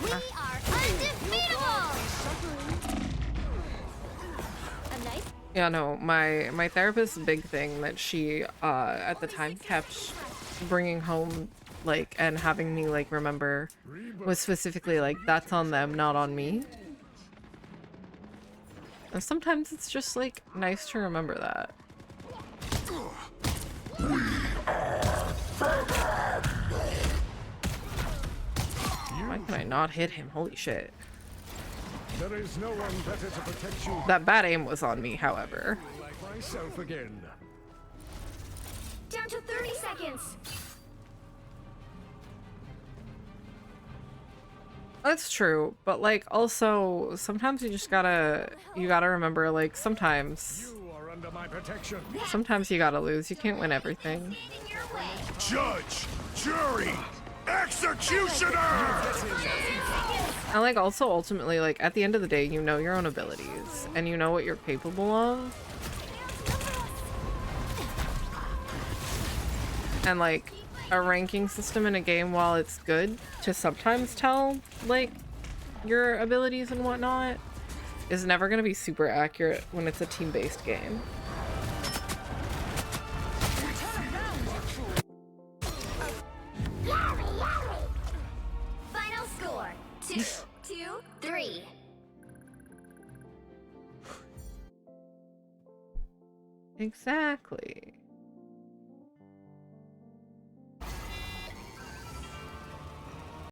We are undefeatable. A nice yeah, no, my therapist's big thing that she at the time kept bringing home, like, and having me like remember, was specifically like, that's on them, not on me. And sometimes it's just like nice to remember that. Why can I not hit him? Holy shit. There is no one better to protect you That bad aim was on me, however. like myself again. down to 30 seconds. That's true, but like also sometimes you just gotta remember, like sometimes You are under my protection. you gotta lose. You can't win everything. In your way. Judge, jury, executioner! And like also ultimately, like at the end of the day, you know your own abilities and you know what you're capable of. And like a ranking system in a game, while it's good to sometimes tell like your abilities and whatnot, is never going to be super accurate when it's a team-based game. Final score 2-3. Exactly.